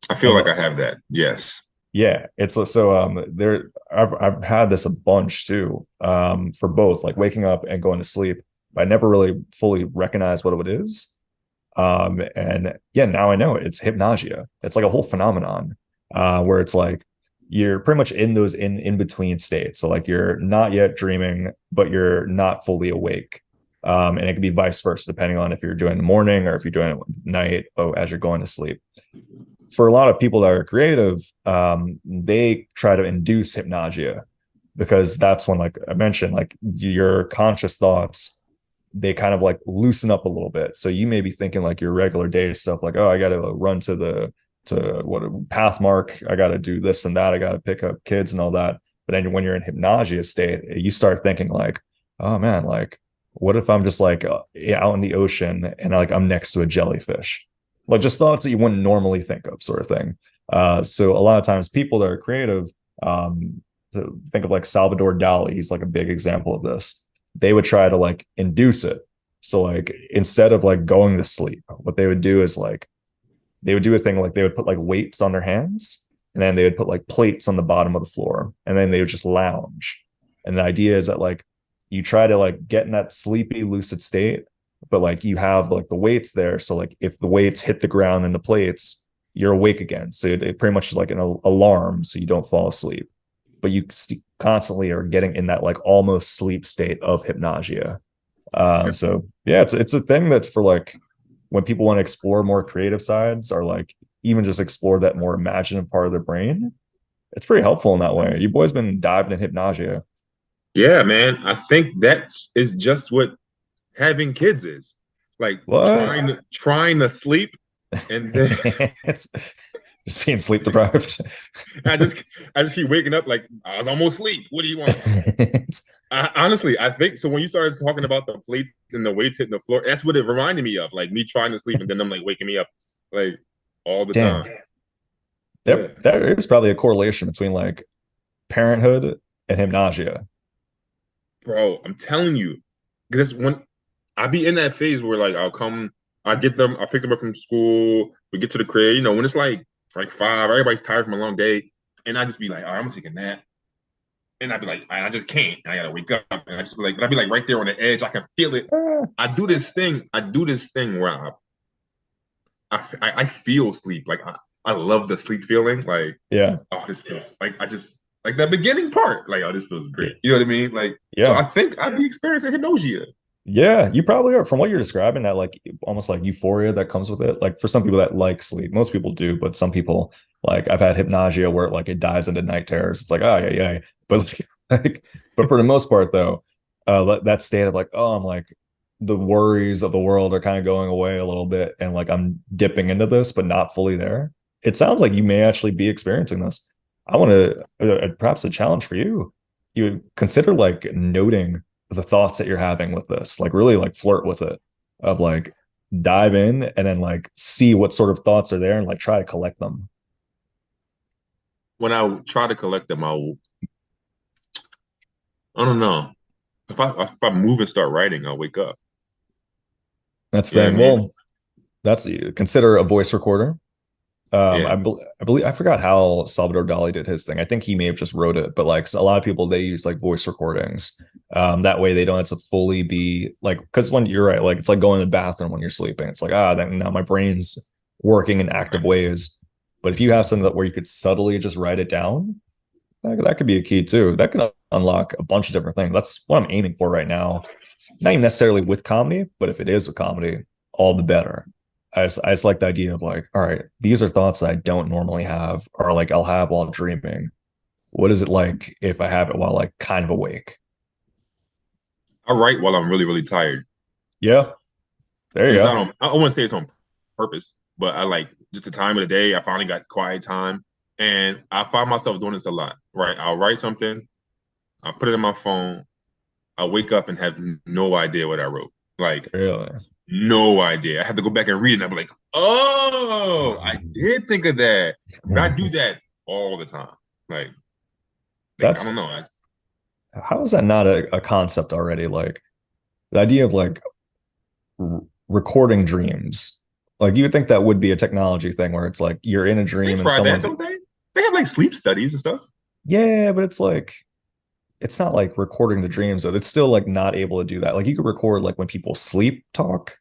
I feel like I have that. Yes. yeah, it's so there I've had this a bunch too, for both like waking up and going to sleep. I never really fully recognized what it is. And yeah, now I know it's hypnagogia. It's like a whole phenomenon where it's like you're pretty much in those in between states. So like you're not yet dreaming, but you're not fully awake. And it can be vice versa depending on if you're doing it in the morning or if you're doing it at night as you're going to sleep. For a lot of people that are creative, they try to induce hypnagogia because that's when, like I mentioned, like your conscious thoughts, they kind of like loosen up a little bit. So you may be thinking like your regular day stuff, like, oh, I got to run to what a path mark. I got to do this and that. I got to pick up kids and all that. But then when you're in hypnagogia state, you start thinking like, oh man, like what if I'm just like out in the ocean and like I'm next to a jellyfish? Like just thoughts that you wouldn't normally think of, sort of thing. So a lot of times people that are creative, um, think of like Salvador Dali, he's like a big example of this. They would try to like induce it. So like instead of like going to sleep, what they would do is like they would do a thing like they would put like weights on their hands and then they would put like plates on the bottom of the floor and then they would just lounge. And the idea is that like you try to like get in that sleepy lucid state, but like you have like the weights there. So like if the weights hit the ground and the plates, you're awake again. So it pretty much is like an alarm so you don't fall asleep. But you constantly are getting in that like almost sleep state of hypnagogia. So yeah, it's a thing that for like when people want to explore more creative sides or like even just explore that more imaginative part of their brain, it's pretty helpful in that way. You boys been diving in hypnagogia. Yeah, man. I think that is just what having kids is. Like What? trying to sleep and then It's just being sleep deprived. I just I just keep waking up like I was almost asleep. What do you want? Honestly, I think so. When you started talking about the plates and the weights hitting the floor, that's what it reminded me of. Like me trying to sleep and then I'm like waking me up like all the Damn. time. Yeah, There is probably a correlation between like parenthood and hypnagogia. bro, I'm telling you, because when I be in that phase where like I get them, I pick them up from school, we get to the crib, when it's like 5, everybody's tired from a long day, and I just be like, all right, I'm gonna take a nap. And I'd be like, I just can't. I gotta wake up. And I just be like, I'd be like right there on the edge. I can feel it. Uh, I do this thing where I feel sleep. Like I love the sleep feeling. Like, yeah. oh, this feels like I just like that beginning part. Like, oh, this feels great. You know what I mean? Like, so Yeah. I think I'd be experiencing hypnagogia. Yeah, you probably are. From what you're describing, that like almost like euphoria that comes with it. Like for some people that like sleep, most people do, but some people like I've had hypnagogia where like it dives into night terrors. It's like, oh yeah, yeah. But like, but for the most part though, that state of like, oh, I'm like the worries of the world are kind of going away a little bit, and like I'm dipping into this, but not fully there. It sounds like you may actually be experiencing this. I want to perhaps a challenge for you. You consider like noting the thoughts that you're having with this, like really like flirt with it, of like dive in and then like see what sort of thoughts are there and like try to collect them. When I try to collect them, I don't know. If I move and start writing, I'll wake up. That's You the know what I thing. mean? Well, that's consider a voice recorder. Yeah. I believe I forgot how Salvador Dali did his thing. I think he may have just wrote it, but like a lot of people they use like voice recordings. That way they don't have to fully be like because when you're right, like it's like going to the bathroom when you're sleeping. It's like then now my brain's working in active ways. But if you have something that where you could subtly just write it down, that could be a key too. That can unlock a bunch of different things. That's what I'm aiming for right now. Not even necessarily with comedy, but if it is with comedy, all the better. I just like the idea of like, all right, these are thoughts that I don't normally have, or like I'll have while dreaming. What is it like if I have it while like kind of awake? I write while I'm really, really tired. Yeah, there you It's not go. on, I wouldn't say it's on purpose, but I like just the time of the day. I finally got quiet time. And I find myself doing this a lot, right? I'll write something, I'll put it in my phone, I wake up and have no idea what I wrote. Like, Really. no idea. I have to go back and read it and I'm like, oh, I did think of that. But I do that all the time. Like, I That's don't know. how is that not a concept already? Like the idea of like recording dreams. Like you would think that would be a technology thing where it's like you're in a They dream and try that, someone's don't they? They have like sleep studies and stuff. yeah, but it's like it's not like recording the dreams though. It's still like not able to do that. Like you could record like when people sleep talk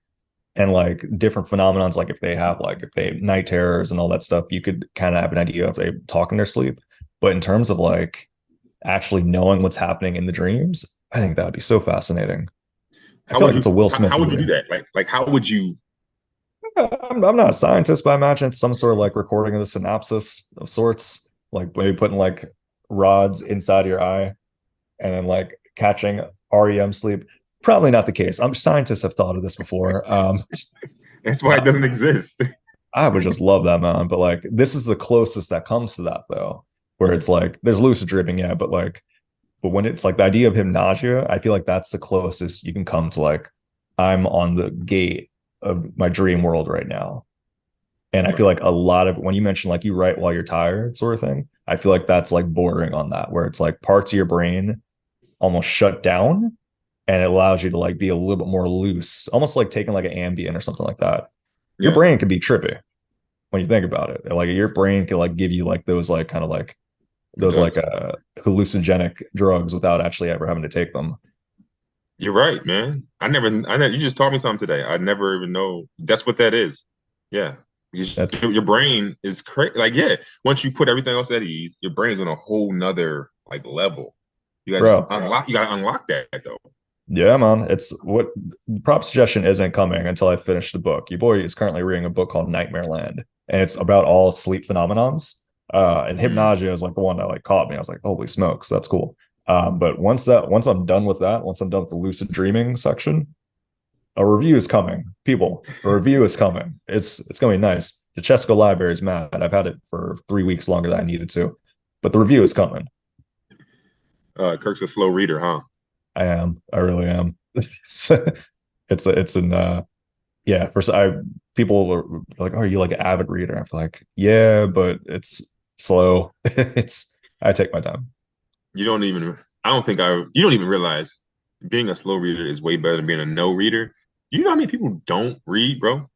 and like different phenomenons, like if they have like if they have night terrors and all that stuff, you could kind of have an idea if they talk in their sleep. But in terms of like actually knowing what's happening in the dreams, I think that would be so fascinating. I How feel would like it's a you Will how, Smith how would you do movie. that? Like how would you I'm not a scientist, but I imagine it's some sort of like recording of the synapses of sorts, like maybe putting like rods inside your eye and then like catching REM sleep. Probably not the case. Scientists have thought of this before. that's why it doesn't exist. I would just love that, man. But like, this is the closest that comes to that, though, where it's like there's lucid dreaming, yeah, but like But when it's like the idea of hypnagogia, I feel like that's the closest you can come to like I'm on the gate of my dream world right now. And I feel Right. like a lot of when you mention like you write while you're tired sort of thing, I feel like that's like bordering on that, where it's like parts of your brain almost shut down and it allows you to like be a little bit more loose, almost like taking like an Ambien or something like that. Your Yeah. brain can be trippy when you think about it. Like your brain can like give you like those like kind of like It those like does. hallucinogenic drugs without actually ever having to take them. You're right, man. You just taught me something today. I never even know that's what that is. Yeah. That's Your brain is crazy. Like, yeah, once you put everything else at ease, your brain's on a whole nother like level. bro. You gotta unlock that though. Yeah, man. It's what the prop suggestion isn't coming until I finish the book. Your boy is currently reading a book called Nightmare Land, and it's about all sleep phenomenons. And Mm. hypnagogia is like the one that like caught me. I was like, holy smokes, that's cool. But once I'm done with that, once I'm done with the lucid dreaming section, a review is coming. People, a review is coming. It's gonna be nice. The Chesco Library is mad. I've had it for 3 weeks longer than I needed to, but the review is coming. Kirk's a slow reader, huh? I am. I really am. It's an yeah. First, I people are like, "Oh, are you like an avid reader?" I'm like, "Yeah, but it's slow. It's I take my time." You don't even I don't think I you don't even realize being a slow reader is way better than being a no reader. You know how many people don't read, bro?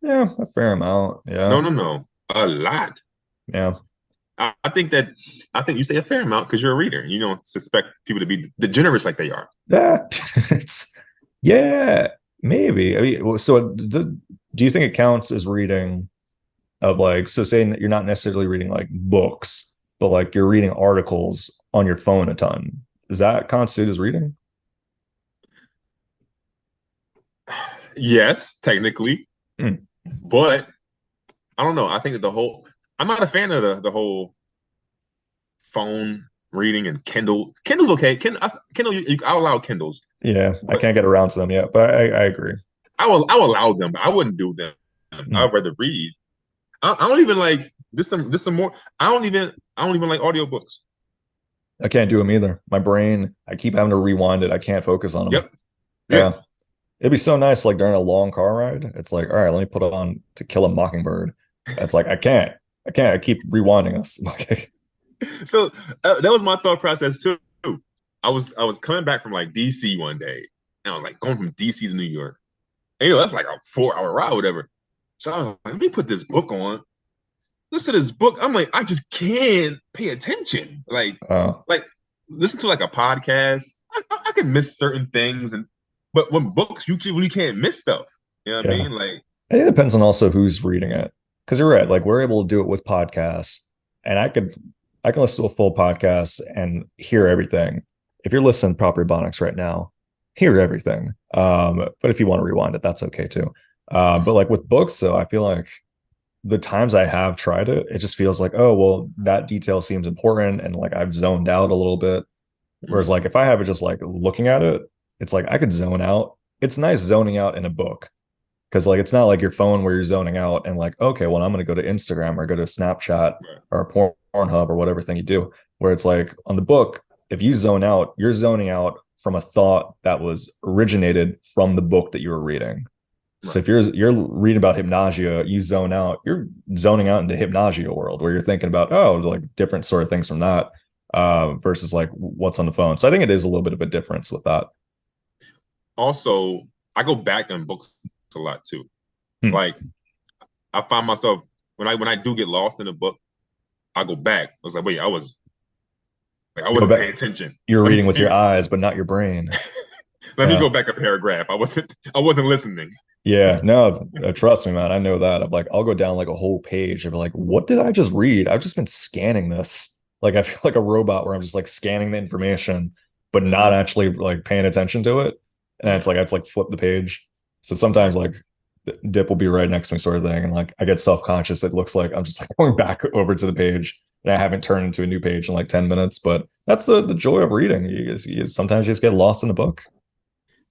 Yeah, a fair amount. No, Yeah, no, no. A lot. yeah, I think that I think you say a fair amount because you're a reader. You don't suspect people to be degenerates like they are. yeah. It's yeah, maybe. I mean, so do you think it counts as reading of like so saying that you're not necessarily reading like books, but like you're reading articles on your phone a ton? Does that constitute as reading? Yes, technically, Hmm. but I don't know. I think that the whole I'm not a fan of the whole phone reading and Kindle. Kindle's okay. Kindle, I'll allow Kindles, Yeah, I but can't get around to them yet, but I agree. I'll allow them. But I wouldn't do them. Hmm. I'd rather read. I don't even like this some more. I don't even like audiobooks. I can't do them either. My brain, I keep having to rewind it. I can't focus on them. Yep. Yeah. Yeah. It'd be so nice, like during a long car ride. It's like, all right, let me put on To Kill a Mockingbird. It's like, I can't. I can't. I keep rewinding us. Like, So that was my thought process too. I was coming back from like DC one day, and I was like going from DC to New York. And, you know, that's like a 4 hour ride, or whatever. So I was like, let me put this book on. Listen to this book. I'm like, I just can't pay attention. uh, Like listen to like a podcast. I can miss certain things, and but when books, you really can't miss stuff. You know what I yeah. mean? Like, I think it depends on also who's reading it. Because you're right. Like, we're able to do it with podcasts, and I can listen to a full podcast and hear everything. If you're listening to Proper Bonics right now, hear everything. But if you want to rewind it, that's okay too. But like with books, though, I feel like the times I have tried it, it just feels like, oh, well, that detail seems important. And like I've zoned out a little bit. Whereas mm, like if I have it just like looking at it, it's like I could zone out. It's nice zoning out in a book because like it's not like your phone where you're zoning out and like, okay, well, I'm going to go to Instagram or go to Snapchat right, or Pornhub or whatever thing you do. Where it's like on the book, if you zone out, you're zoning out from a thought that was originated from the book that you were reading. So right. if you're reading about hypnagogia, you zone out. You're zoning out into hypnagogia world where you're thinking about like different sort of things from that versus like what's on the phone. So I think it is a little bit of a difference with that. Also, I go back on books a lot too. Hmm. Like I find myself when I do get lost in a book, I go back. I was like, wait, I You go wasn't back. paying attention. You're reading with your eyes, but not your brain. Let me Yeah. go back a paragraph. I wasn't listening. Yeah, no, trust me, man. I know that. I'm like, I'll go down like a whole page of like, what did I just read? I've just been scanning this. Like, I feel like a robot where I'm just like scanning the information, but not Hmm. actually like paying attention to it. And it's Right, like, I have to like flip the page. So right. sometimes like dip will be right next to me, sort of thing. And like, I get self-conscious. It looks like I'm just like going back over to the page and I haven't turned into a new page in like 10 minutes. But that's the joy of reading. Sometimes you just get lost in the book.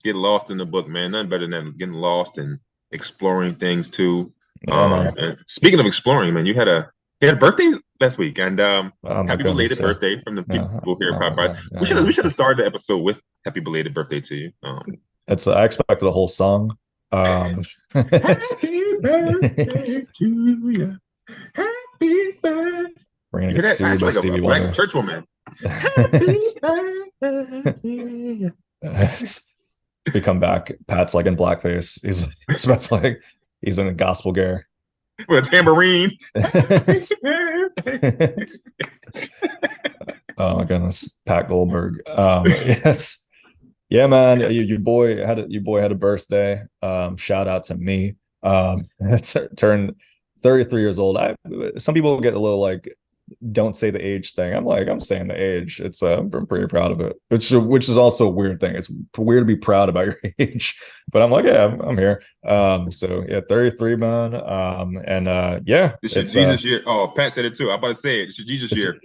Get lost in the book, man. Nothing better than getting lost and exploring things too. Yeah, man. And speaking of exploring, man, you had a birthday Last week, and Oh my happy goodness, belated yeah. birthday from the Yeah. people here at Oh my Popeye. God. We Yeah, should have yeah. we should have started the episode with happy belated birthday to you. It's I expected a whole song. It's, Happy it's birthday to you. Happy birthday. we're gonna You hear get that? sued That's by like a Stevie black Wonder. church woman. Happy it's, birthday to you. it's we come back. Pat's like in blackface. It's like he's in a gospel gear. With a tambourine. Happy it's, birthday. it's, oh my goodness, Pat Goldberg. It's yeah, man. Your boy had a birthday. Shout out to me. It's turned 33 years old. Some people get a little like don't say the age thing. I'm like, I'm saying the age. It's I'm pretty proud of it. Which is also a weird thing. It's weird to be proud about your age, but I'm like, yeah, I'm here. So yeah, 33, man. And yeah, This your Jesus year. Oh, Pat said it too. I'm about to say it. It's your Jesus it's year.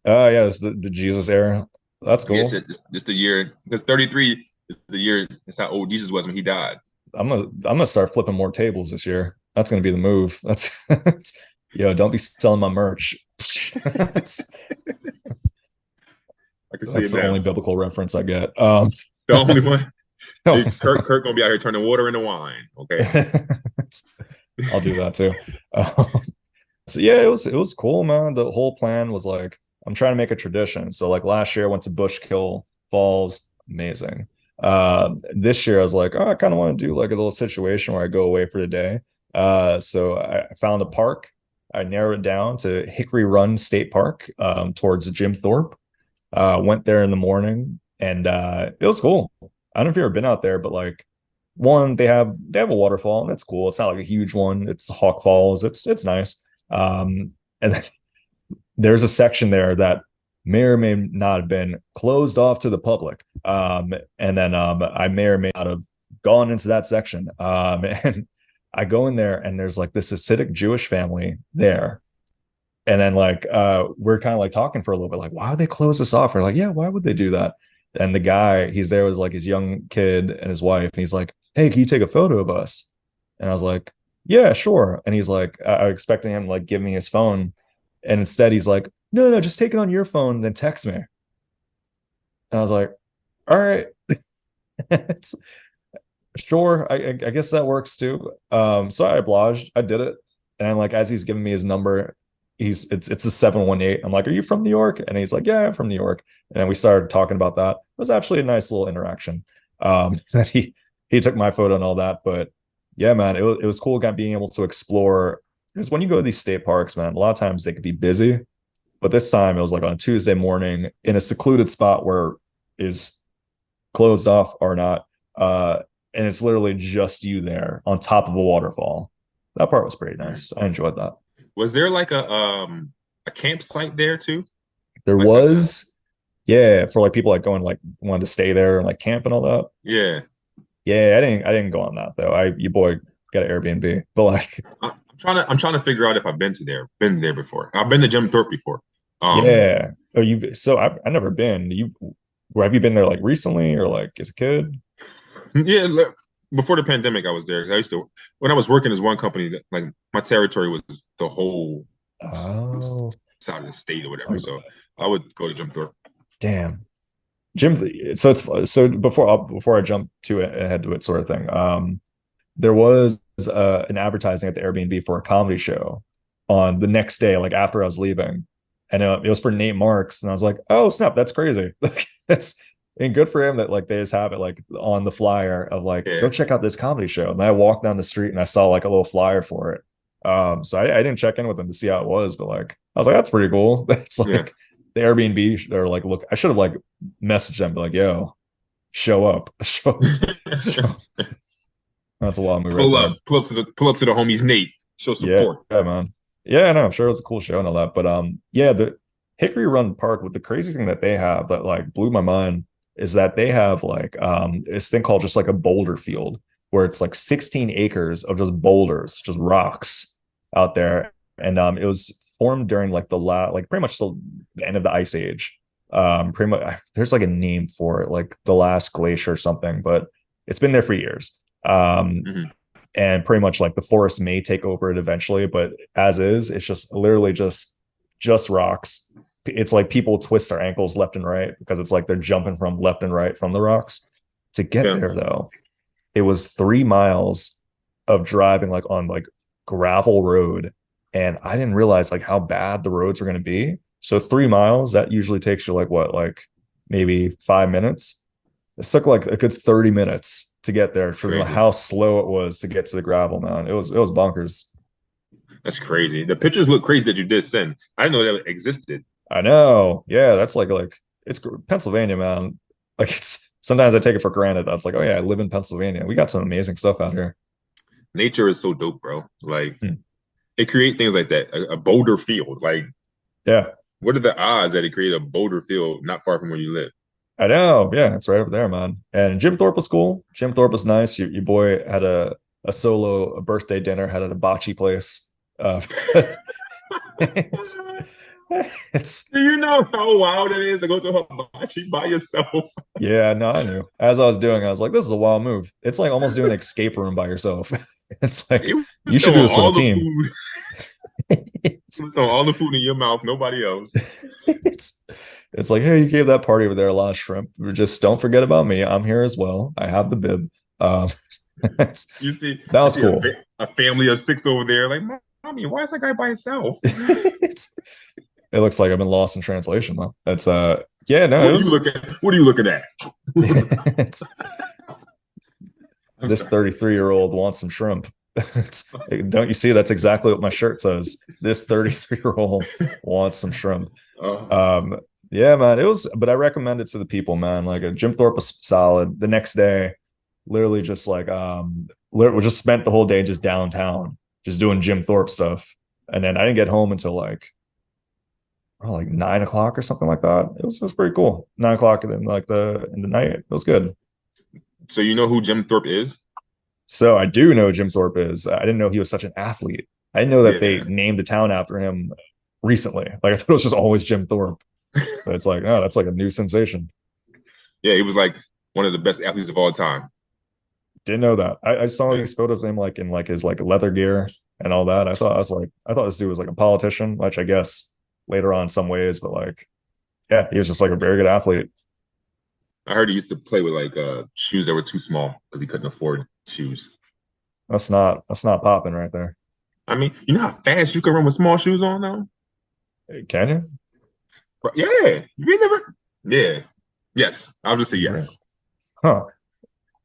yeah, it's the Jesus era. That's Yes, cool. it's the year because 33 is the year. It's how old Jesus was when he died. I'm gonna start flipping more tables this year. That's gonna be the move. That's yo, don't be selling my merch. that's I can see that's it the now. only biblical reference I get. The only one. No. Hey, Kirk gonna be out here turning water into wine. Okay. I'll do that too. Um, so yeah, it was cool, man. The whole plan was like I'm trying to make a tradition. So like last year I went to Bushkill Falls, amazing. This year I was like, oh, I kind of want to do like a little situation where I go away for the day. So I found a park. I narrowed it down to Hickory Run State Park, towards Jim Thorpe. Went there in the morning, and it was cool. I don't know if you've ever been out there, but like one, they have a waterfall, and it's cool. It's not like a huge one. It's Hawk Falls. It's nice. And then there's a section there that may or may not have been closed off to the public. And then I may or may not have gone into that section. And I go in there, and there's like this Hasidic Jewish family there. And then like we're kind of like talking for a little bit, like, why would they close this off? We're like, yeah, why would they do that? And the guy, he's there was like his young kid and his wife, and he's like, hey, can you take a photo of us? And I was like, yeah, sure. And he's like, I was expecting him to like give me his phone. And instead he's like, no, no, just take it on your phone, then text me. And I was like, all right. It's, sure, I guess that works too. So I obliged, I did it. And like as he's giving me his number, it's a 718. I'm like, are you from New York? And he's like, yeah, I'm from New York. And then we started talking about that. It was actually a nice little interaction. That he took my photo and all that. But yeah, man, it was cool being able to explore, because when you go to these state parks, man, a lot of times they could be busy. But this time it was like on a Tuesday morning in a secluded spot where is closed off or not. And it's literally just you there on top of a waterfall. That part was pretty nice. I enjoyed that. Was there like a campsite there too? There Like a was, yeah, for like people like going like wanted to stay there and like camp and all that. yeah. Yeah, I didn't go on that though. You boy got an Airbnb, but like, I'm trying to figure out if I've been there before. I've been to Jim Thorpe before. Um, yeah. Oh, I've never been. Have you been there like recently or like as a kid? yeah, before the pandemic, I was there. I used to when I was working as one company. Like my territory was the whole Oh, side of the state or whatever. oh, So I would go to Jim Thorpe. damn. Jim, so before I jump to it and head to it sort of thing. There was an advertising at the Airbnb for a comedy show on the next day, like after I was leaving, and it was for Nate Marks, and I was like, oh snap, that's crazy. That's and good for him that like they just have it like on the flyer of like Yeah, go check out this comedy show. And I walked down the street and I saw like a little flyer for it. So I didn't check in with them to see how it was, but like I was like, that's pretty cool. It's yeah. like the Airbnb or like look, I should have like messaged them, be like, yo, show up, show. That's a lot of move right there. Pull up to the homies Nate. Show Yeah, support. yeah, man. Yeah, no, I'm sure it was a cool show and all that. But yeah, the Hickory Run Park with the crazy thing that they have that like blew my mind is that they have like this thing called just like a boulder field where it's like 16 acres of just boulders, just rocks out there. And it was formed during like like pretty much the end of the ice age. Pretty much there's like a name for it, like the last glacier or something, but it's been there for years. Mhm. And pretty much like the forest may take over it eventually, but as is, it's just literally just just rocks. It's like people twist their ankles left and right because it's like they're jumping from left and right from the rocks. To get Yeah, there though, it was 3 miles of driving like on like gravel road. And I didn't realize like how bad the roads were going to be. So 3 miles, that usually takes you like what, like maybe 5 minutes. It took like a good 30 minutes to get there for crazy. how slow it was to get to the gravel, man. It was bonkers. That's crazy. The pictures look crazy that you did send. I didn't know that existed. I know. Yeah, that's like it's Pennsylvania, man. Like it's sometimes I take it for granted. That's like, oh yeah, I live in Pennsylvania. We got some amazing stuff out here. Nature is so dope, bro. Like Hmm. it create things like that. A boulder field. Like, Yeah, what are the odds that it create a boulder field not far from where you live? I know. Yeah, it's right over there, man. And Jim Thorpe was cool. Jim Thorpe was nice. Your boy had a birthday dinner, had a hibachi place. It's, it's Do you know how wild it is to go to a hibachi by yourself? yeah, no, I knew. As I was doing, I was like, this is a wild move. It's like almost doing an escape room by yourself. It's like It you was should do throwing this with a all the team. food. It was throwing all the food in your mouth, nobody else. it's it's like, hey, you gave that party over there a lot of shrimp. Just don't forget about me. I'm here as well. I have the bib. Um, that You was see cool. a family of six over there. Like, mommy, why is that guy by himself? It's, it looks like I've been lost in translation though. That's yeah, no, What it are you was looking? What are you looking at? it's, I'm this sorry. 33-year-old wants some shrimp. Don't you see that's exactly what my shirt says? This 33-year-old wants some shrimp. Uh, Um, yeah, man, it was, but I recommend it to the people, man. Like Jim Thorpe was solid. The next day, literally just like we just spent the whole day just downtown, just doing Jim Thorpe stuff. And then I didn't get home until like 9 o'clock or something like that. It was pretty cool. 9 o'clock and then like the in the night. It was good. so you know who Jim Thorpe is? So I do know Jim Thorpe is. I didn't know he was such an athlete. I didn't know that they Yeah, named the town after him recently. Like I thought it was just always Jim Thorpe. But it's like, no, that's like a new sensation. yeah. He was like one of the best athletes of all time. Didn't know that. I saw Yeah. these photos of him like in like his like leather gear and all that. I thought this dude was like a politician, which I guess later on in some ways, but like yeah, he was just like a very good athlete. I heard he used to play with like shoes that were too small because he couldn't afford shoes. That's not popping right there. I mean, you know how fast you can run with small shoes on now? Can you? But yeah, you never. Yeah, yes. I'll just say Really? yes. Huh.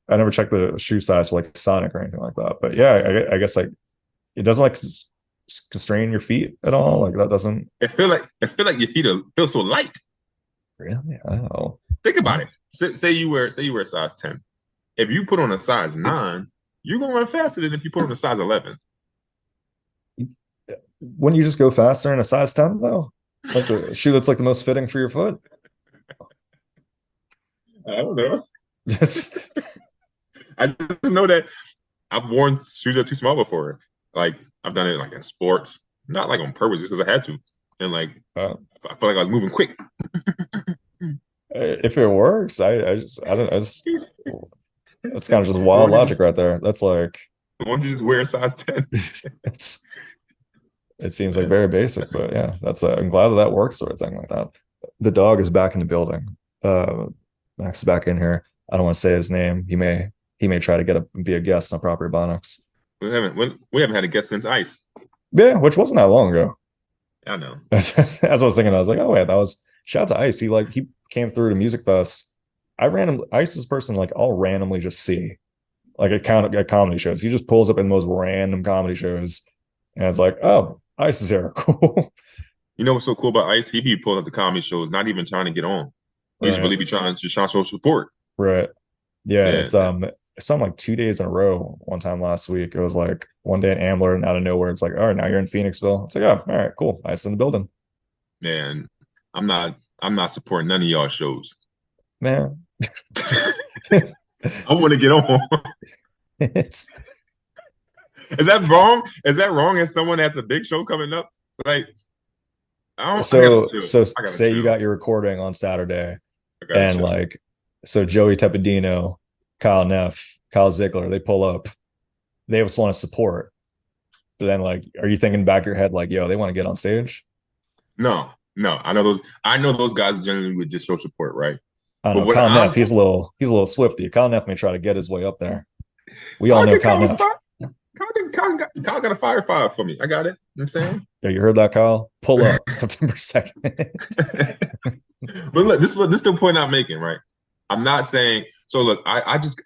I never checked the shoe size for like Sonic or anything like that. But yeah, I guess like it doesn't like constrain your feet at all. Like that doesn't It feel like your feet feel so light. really. Oh, Think about oh. it. Say you wear a size 10. If you put on a size 9, you're gonna run faster than if you put on a size 11. Wouldn't you just go faster in a size 10 though? Like the shoe that's like the most fitting for your foot. I don't know. Just I just know that I've worn shoes that are too small before. Like I've done it like in sports, not like on purpose, just because I had to. And like uh, I felt like I was moving quick. if it works, I don't I just that's kind of just Why wild don't you logic just right there. That's like why don't you just wear a size 10? it's it seems like That's very basic, that's but yeah, that's I'm glad that that works sort of thing like that. The dog is back in the building. Uh, Max is back in here. I don't want to say his name. He may try to be a guest on Proper Bonics. we haven't had a guest since Ice. Yeah, which wasn't that long ago. I know. As I was thinking, I was like, oh yeah, that was shout out to Ice. He came through to Music Fest. Ice is a person like I'll randomly just see like at comedy shows. He just pulls up in the most random comedy shows, and it's like, oh, Ice is here, cool, You know what's so cool about Ice? He be pulling up the comedy shows, not even trying to get on. He just right, really be trying to show support. right, yeah. Yeah, It's on like 2 days in a row. One time last week, it was like one day in Ambler, and out of nowhere, it's like, all right, now you're in Phoenixville. It's like, oh, all right, cool, Ice in the building, man. I'm not supporting none of y'all shows. man. I want to get on. It's Is that wrong? Is that wrong as someone that's a big show coming up? Like, I gotta so chill. so I gotta say you chill. got your recording on Saturday, I gotta and chill. like so Joey Tepedino, Kyle Neff, Kyle Ziegler, they pull up, they just want to support. But then like, are you thinking back of your head like, yo, they want to get on stage? No, no. I know those guys generally would just show support, right? I don't But know. what Kyle I'm Neff, he's a little swifty. Kyle Neff may try to get his way up there. We all I'll know get Kyle Kyle a Neff. spot. Kyle got a fire for me. I got it. You know what I'm saying? Yeah, you heard that, Kyle? Pull up September 2nd. But look, this is the point I'm making, right? I'm not saying so. Look, I just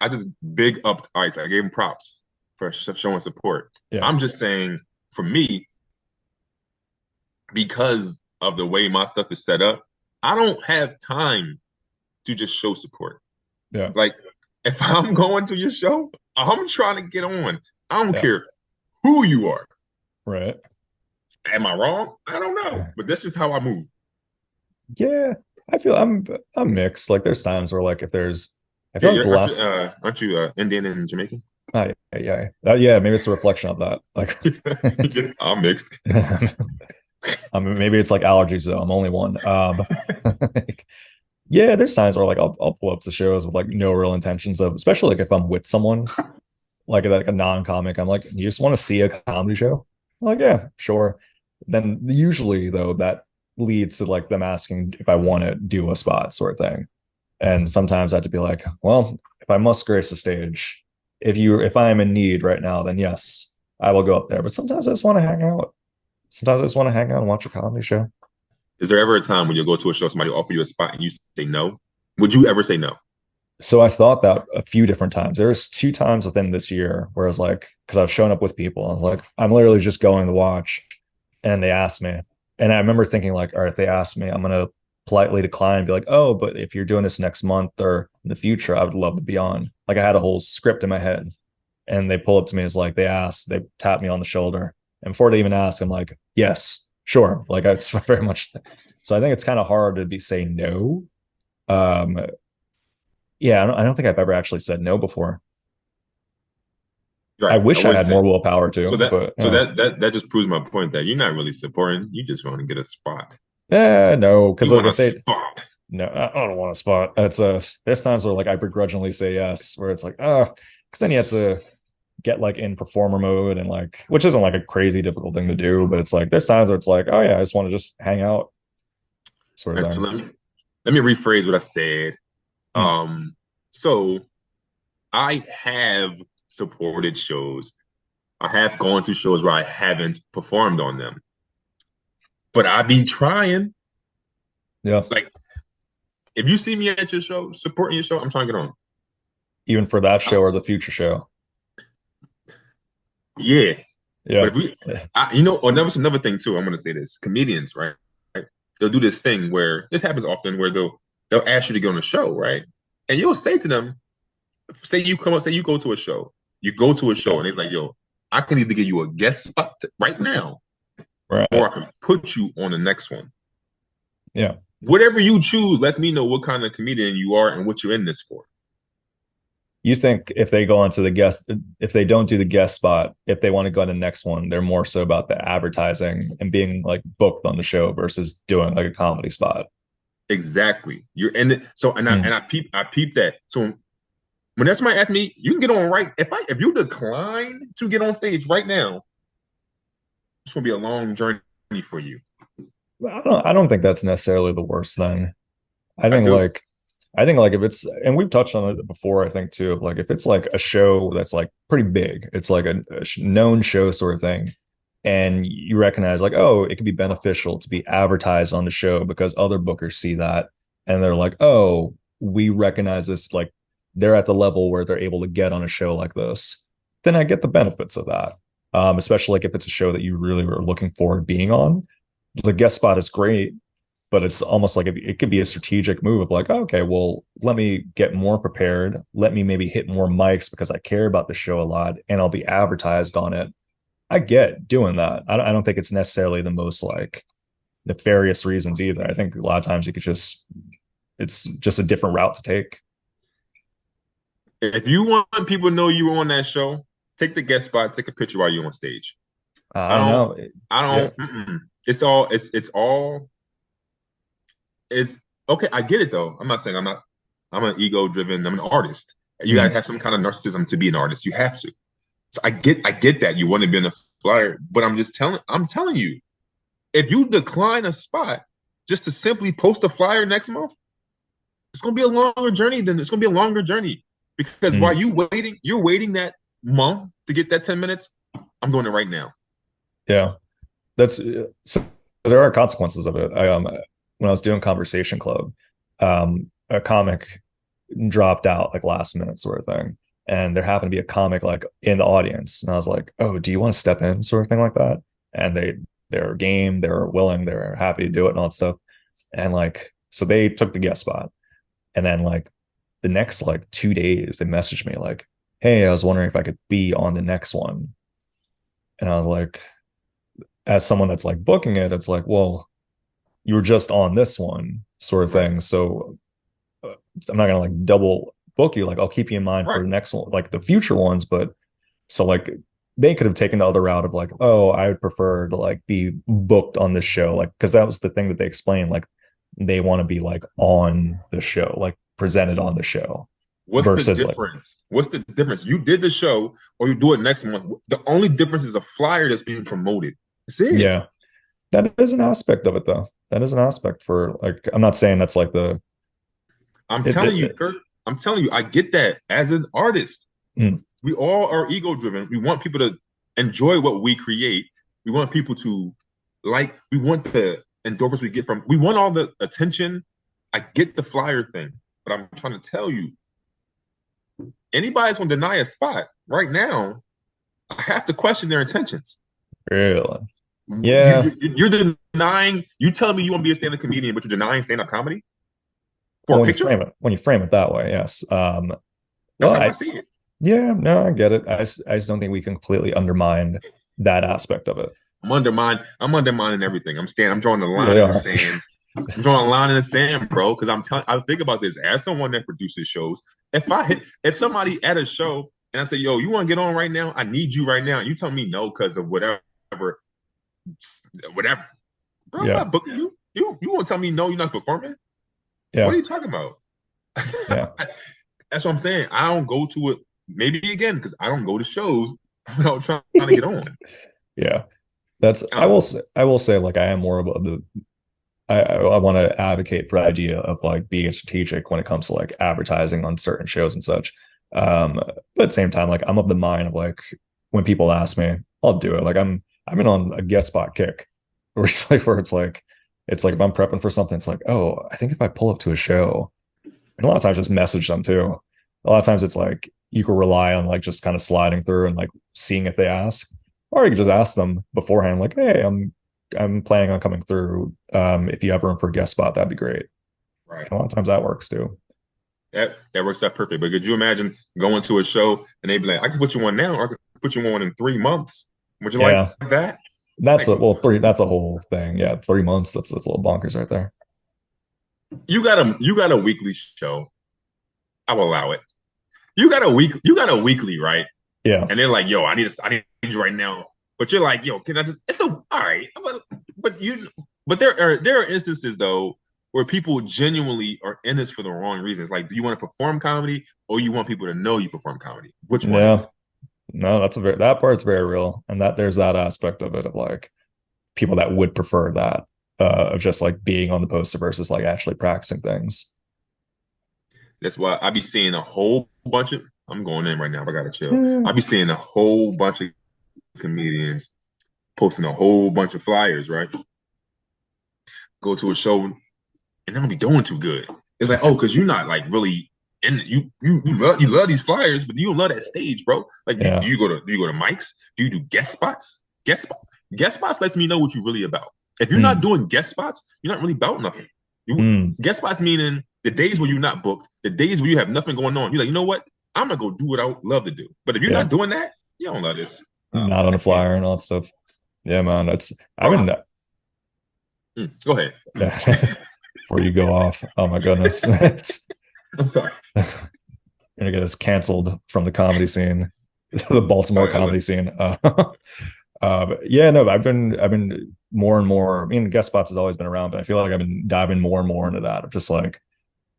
big up Ice. I gave him props for showing support. Yeah, I'm just saying, for me, because of the way my stuff is set up, I don't have time to just show support. yeah, Like, if I'm going to your show, I'm trying to get on. I don't yeah. care who you are. Right. Am I wrong? I don't know, but that's just how I move. Yeah, I feel I'm mixed. Like there's times where like if there's I Yeah, feel like the last aren't you Indian and Jamaican? yeah, maybe it's a reflection of that. Like it's I'm mixed. maybe it's like allergies though. I'm only one. Like, yeah, there's times where like I'll pull up to shows with like no real intentions of, especially like if I'm with someone like a non-comic. I'm like, you just want to see a comedy show? I'm like, yeah, sure. Then usually though that leads to like them asking if I want to do a spot sort of thing. And sometimes I have to be like, well, if I must grace the stage, if I am in need right now, then yes, I will go up there. But sometimes I just want to hang out. Sometimes I just want to hang out and watch a comedy show. Is there ever a time when you go to a show, somebody offer you a spot, and you say no? Would you ever say no? So I thought that a few different times. There was two times within this year where I was like, because I was showing up with people, I was like, I'm literally just going to watch, and they asked me, and I remember thinking like, all right, if they asked me, I'm gonna politely decline and be like, oh, but if you're doing this next month or in the future, I would love to be on. Like I had a whole script in my head, and they pull up to me as like they tap me on the shoulder, and before they even ask, I'm like, yes, sure, like it's very much. So I think it's kind of hard to be say no. Um, yeah, I don't think I've ever actually said no before. I Right. I wish I wouldn't had say. more willpower So to, that but so that that that just proves my point that you're not really supporting. You just want to get a spot. no, because You like want a if they spot. no, I don't want a spot. It's there's times where like I begrudgingly say yes, where it's like because then you have to get like in performer mode and like which isn't like a crazy difficult thing to do, but it's like there's times where it's like oh yeah, I just want to just hang out sort of All right, so thing. let me rephrase what I said. Hmm. So I have supported shows. I have gone to shows where I haven't performed on them, but I be trying. Yeah, Like, if you see me at your show, supporting your show, I'm trying to get on. even for that I, show or the future show. yeah, but Yeah, if we, yeah, another thing too. I'm gonna say this: comedians, right? Right? They'll do this thing where this happens often, where they'll ask you to go on a show, right? And you'll say to them, say you go to a show, yeah, and they're like, "Yo, I can either give you a guest spot right now, or right, I can put you on the next one. yeah. Whatever you choose lets me know what kind of comedian you are and what you're in this for." You think if they go onto the guest, if they don't do the guest spot, if they want to go on the next one, they're more so about the advertising and being like booked on the show versus doing like a comedy spot. Exactly. You're in it. So Mm, I peep that. So when somebody asks me, you can get on right. If you decline to get on stage right now, it's gonna be a long journey for you. I don't think that's necessarily the worst thing. I I think do. like I think like if it's and we've touched on it before, I think too, like if it's like a show that's like pretty big, it's like a known show sort of thing, and you recognize like, oh, it could be beneficial to be advertised on the show because other bookers see that and they're like, oh, we recognize this, like they're at the level where they're able to get on a show like this, then I get the benefits of that. Especially like if it's a show that you really were looking forward to being on. The guest spot is great, but it's almost like it could be a strategic move of like, oh, okay, well, let me get more prepared. Let me maybe hit more mics because I care about the show a lot and I'll be advertised on it. I get doing that. I don't think it's necessarily the most like nefarious reasons either. I think a lot of times you could it's just a different route to take. If you want people to know you were on that show, take the guest spot, take a picture while you're on stage. I I don't don't, know. I Yeah. don't, mm-mm. It's okay. I get it though. I'm not saying I'm an ego driven, I'm an artist. You gotta Mm. have some kind of narcissism to be an artist. You have to. So I get that you want to be in a flyer, but I'm telling you, if you decline a spot just to simply post a flyer next month, it's gonna be a longer journey. Then it's gonna be a longer journey because while Mm, you're waiting that month to get that 10 minutes. I'm doing it right now. yeah, that's so there are consequences of it. When I was doing Conversation Club, a comic dropped out like last minute sort of thing. And there happened to be a comic like in the audience. And I was like, oh, do you want to step in? Sort of thing like that. And they're game, they're willing, they're happy to do it and all that stuff. And like, so they took the guest spot. And then like the next like 2 days, they messaged me like, hey, I was wondering if I could be on the next one. And I was like, as someone that's like booking it, it's like, well, you were just on this one sort of Right. thing. So I'm not gonna like double book you. Like I'll keep you in mind for Right. the next one, like the future ones. But so like they could have taken the other route of like, oh, I would prefer to like be booked on this show, like because that was the thing that they explained. Like they want to be like on the show, like presented on the show, What's the versus like, difference? What's the difference? You did the show or you do it next month. The only difference is a flyer that's being promoted. That's it. yeah, that is an aspect of it though. That is an aspect for like, I'm not saying that's like the I'm it, telling it, you, it Kirk. I'm telling you, I get that as an artist. mm, We all are ego driven. We want people to enjoy what we create. We want people to like, we want the endorphins we get from, we want all the attention. I get the flyer thing, but I'm trying to tell you, anybody's gonna deny a spot right now. I have to question their intentions. really, yeah. You're denying. You telling me you want to be a stand-up comedian, but you're denying stand-up comedy for Well, a when you picture? frame it, that way, yes. That's Well, how I see it. yeah, no, I get it. I just don't think we can completely undermine that aspect of it. I'm undermining everything. I'm drawing the You line really in the are. sand. I'm drawing a line in the sand, bro. Because I think about this as someone that produces shows. If somebody at a show and I say, "Yo, you want to get on right now? I need you right now." And you tell me no because of whatever. Bro, I'm Yeah, not booking you. You want to tell me no? You're not performing? What yeah, are you talking about? yeah, That's what I'm saying. I don't go to it. Maybe again because I don't go to shows without trying to get on. yeah. That's I don't know. I will say like I am more of the I want to advocate for the idea of like being strategic when it comes to like advertising on certain shows and such. But at the same time, like I'm of the mind of like when people ask me, I'll do it. Like I've been on a guest spot kick where it's like if I'm prepping for something, it's like, oh, I think if I pull up to a show, and a lot of times just message them too. A lot of times it's like you can rely on like just kind of sliding through and like seeing if they ask, or you can just ask them beforehand, like, hey, I'm planning on coming through. If you have room for a guest spot, that'd be great. Right. And a lot of times that works too. That works out perfect. But could you imagine going to a show and they'd be like, I can put you on now, or I can put you on in 3 months. Would you like Yeah, that? that's Like a well three. That's a whole thing. Yeah, 3 months. That's a little bonkers right there. you got a weekly show. I will allow it. You got a weekly, right? Yeah, And they're like, yo, I need you right now. But you're like, yo, can I just it's a all right. But you but there are instances though where people genuinely are in this for the wrong reasons. Like, do you want to perform comedy or you want people to know you perform comedy? Which one is yeah. it? No, that part's very real, and that there's that aspect of it of like people that would prefer that of just like being on the poster versus like actually practicing things. That's why I be seeing a whole bunch of I'm going in right now, but I gotta chill. Yeah, I be seeing a whole bunch of comedians posting a whole bunch of flyers, right? Go to a show and they don't be doing too good. It's like, oh, because you're not like really in you love these flyers, but you don't love that stage, bro. Like, yeah, do you go to mics? Do you do guest spots? Guest spots lets me know what you're really about. If you're not mm, doing guest spots, you're not really about nothing. You mm, guest spots meaning the days where you're not booked, the days where you have nothing going on. You're like, you know what? I'm gonna go do what I would love to do. But if you're yeah. not doing that, you don't love this. Not on I a can't. flyer and all that stuff. Yeah, man. I've Oh, been go ahead. before you go off. Oh my goodness. It's I'm sorry. gonna get us canceled from the comedy scene, the Baltimore comedy scene. But yeah, no, I've been more and more. I mean, guest spots has always been around, but I feel like I've been diving more and more into that. Of just like,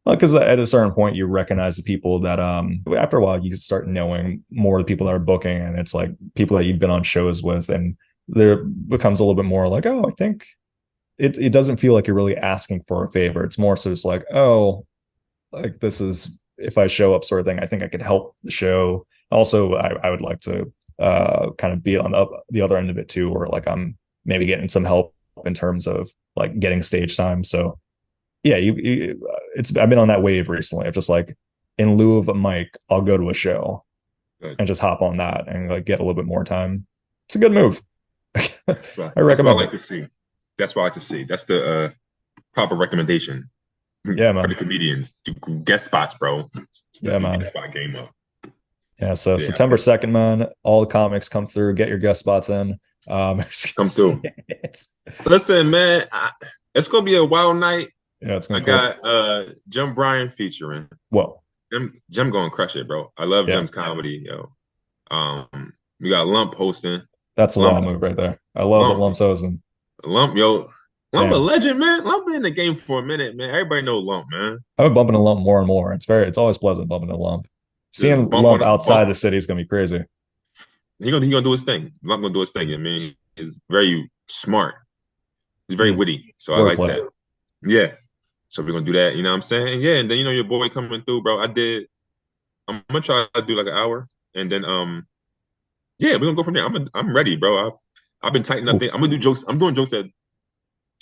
well, because at a certain point you recognize the people that after a while you start knowing more of the people that are booking, and it's like people that you've been on shows with, and there becomes a little bit more like, oh, I think it doesn't feel like you're really asking for a favor. It's more so just like, oh, like this is if I show up sort of thing. I think I could help the show. Also, I would like to kind of be on the other end of it too, where like I'm maybe getting some help in terms of like getting stage time. So yeah, it's I've been on that wave recently of just like in lieu of a mic, I'll go to a show Good. and just hop on that and like get a little bit more time. It's a good move. But I that's what I recommend like it. to see. That's what I like to see. That's the proper recommendation Yeah, for the man. comedians. Do guest spots, bro. Yeah, Step your man. guest spot game up. Yeah, so Yeah, September 2nd, man, all the comics come through, get your guest spots in. come through. It's Listen, man, it's gonna be a wild night. yeah, it's I gonna be cool. got Jim Bryan featuring. Whoa. Jim going to crush it, bro. I love Yeah, Jim's comedy, yo. We got Lump hosting. that's a Lump, wild move right there. I love the Lump, lumps and Lump, yo. Lump a damn. legend, man. Lump been in the game for a minute, man. Everybody know Lump, man. I've been bumping a lump more and more. It's always pleasant bumping a lump. Just Seeing bump lump on a outside bump. the city is gonna be crazy. He gonna do his thing. Lump gonna do his thing. I mean, he's very smart. He's very Mm, witty. So I like wordplay. that. Yeah. So we're gonna do that. You know what I'm saying? Yeah. And then your boy coming through, bro. I'm gonna try to do like an hour, and then yeah, we're gonna go from there. I'm ready, bro. I've been tightening up Ooh, things. I'm gonna do jokes. I'm doing jokes that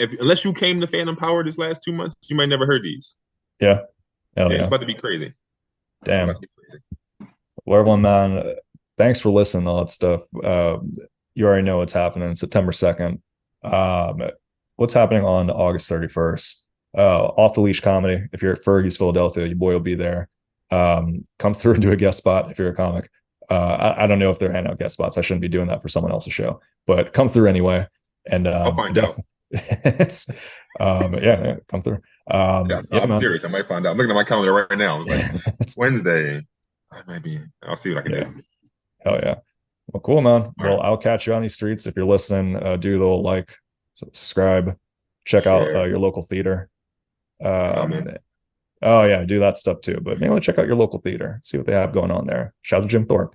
unless you came to Phantom Power this last 2 months, you might never heard these. yeah, hell Yeah, it's yeah. about to be crazy. It's about to Damn. be crazy. Well, everyone, man, thanks for listening to all that stuff. You already know what's happening September 2nd. Um, what's happening on August 31st? Off the leash comedy. If you're at Fergie's Philadelphia, your boy will be there. Come through and do a guest spot if you're a comic. I don't know if they're handing out guest spots. I shouldn't be doing that for someone else's show, but come through anyway. And I'll find out. it's yeah, come through. Yeah, no, Yeah, I'm man. serious. I might find out. I'm looking at my calendar right now. I was like, It's, Wednesday. I might be. I'll see what I can yeah, do. hell yeah. Well, cool, man. All right. Well, I'll catch you on these streets. If you're listening, do the little like, subscribe, check out Share, your local theater. Um, comment. oh yeah, do that stuff too. But maybe check out your local theater, see what they have going on there. Shout out to Jim Thorpe.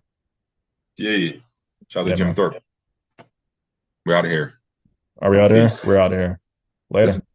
Yeah. Shout out to Yeah, Jim man. Thorpe. We're out of here. Are we out here? Peace. We're out of here. Listen. Later.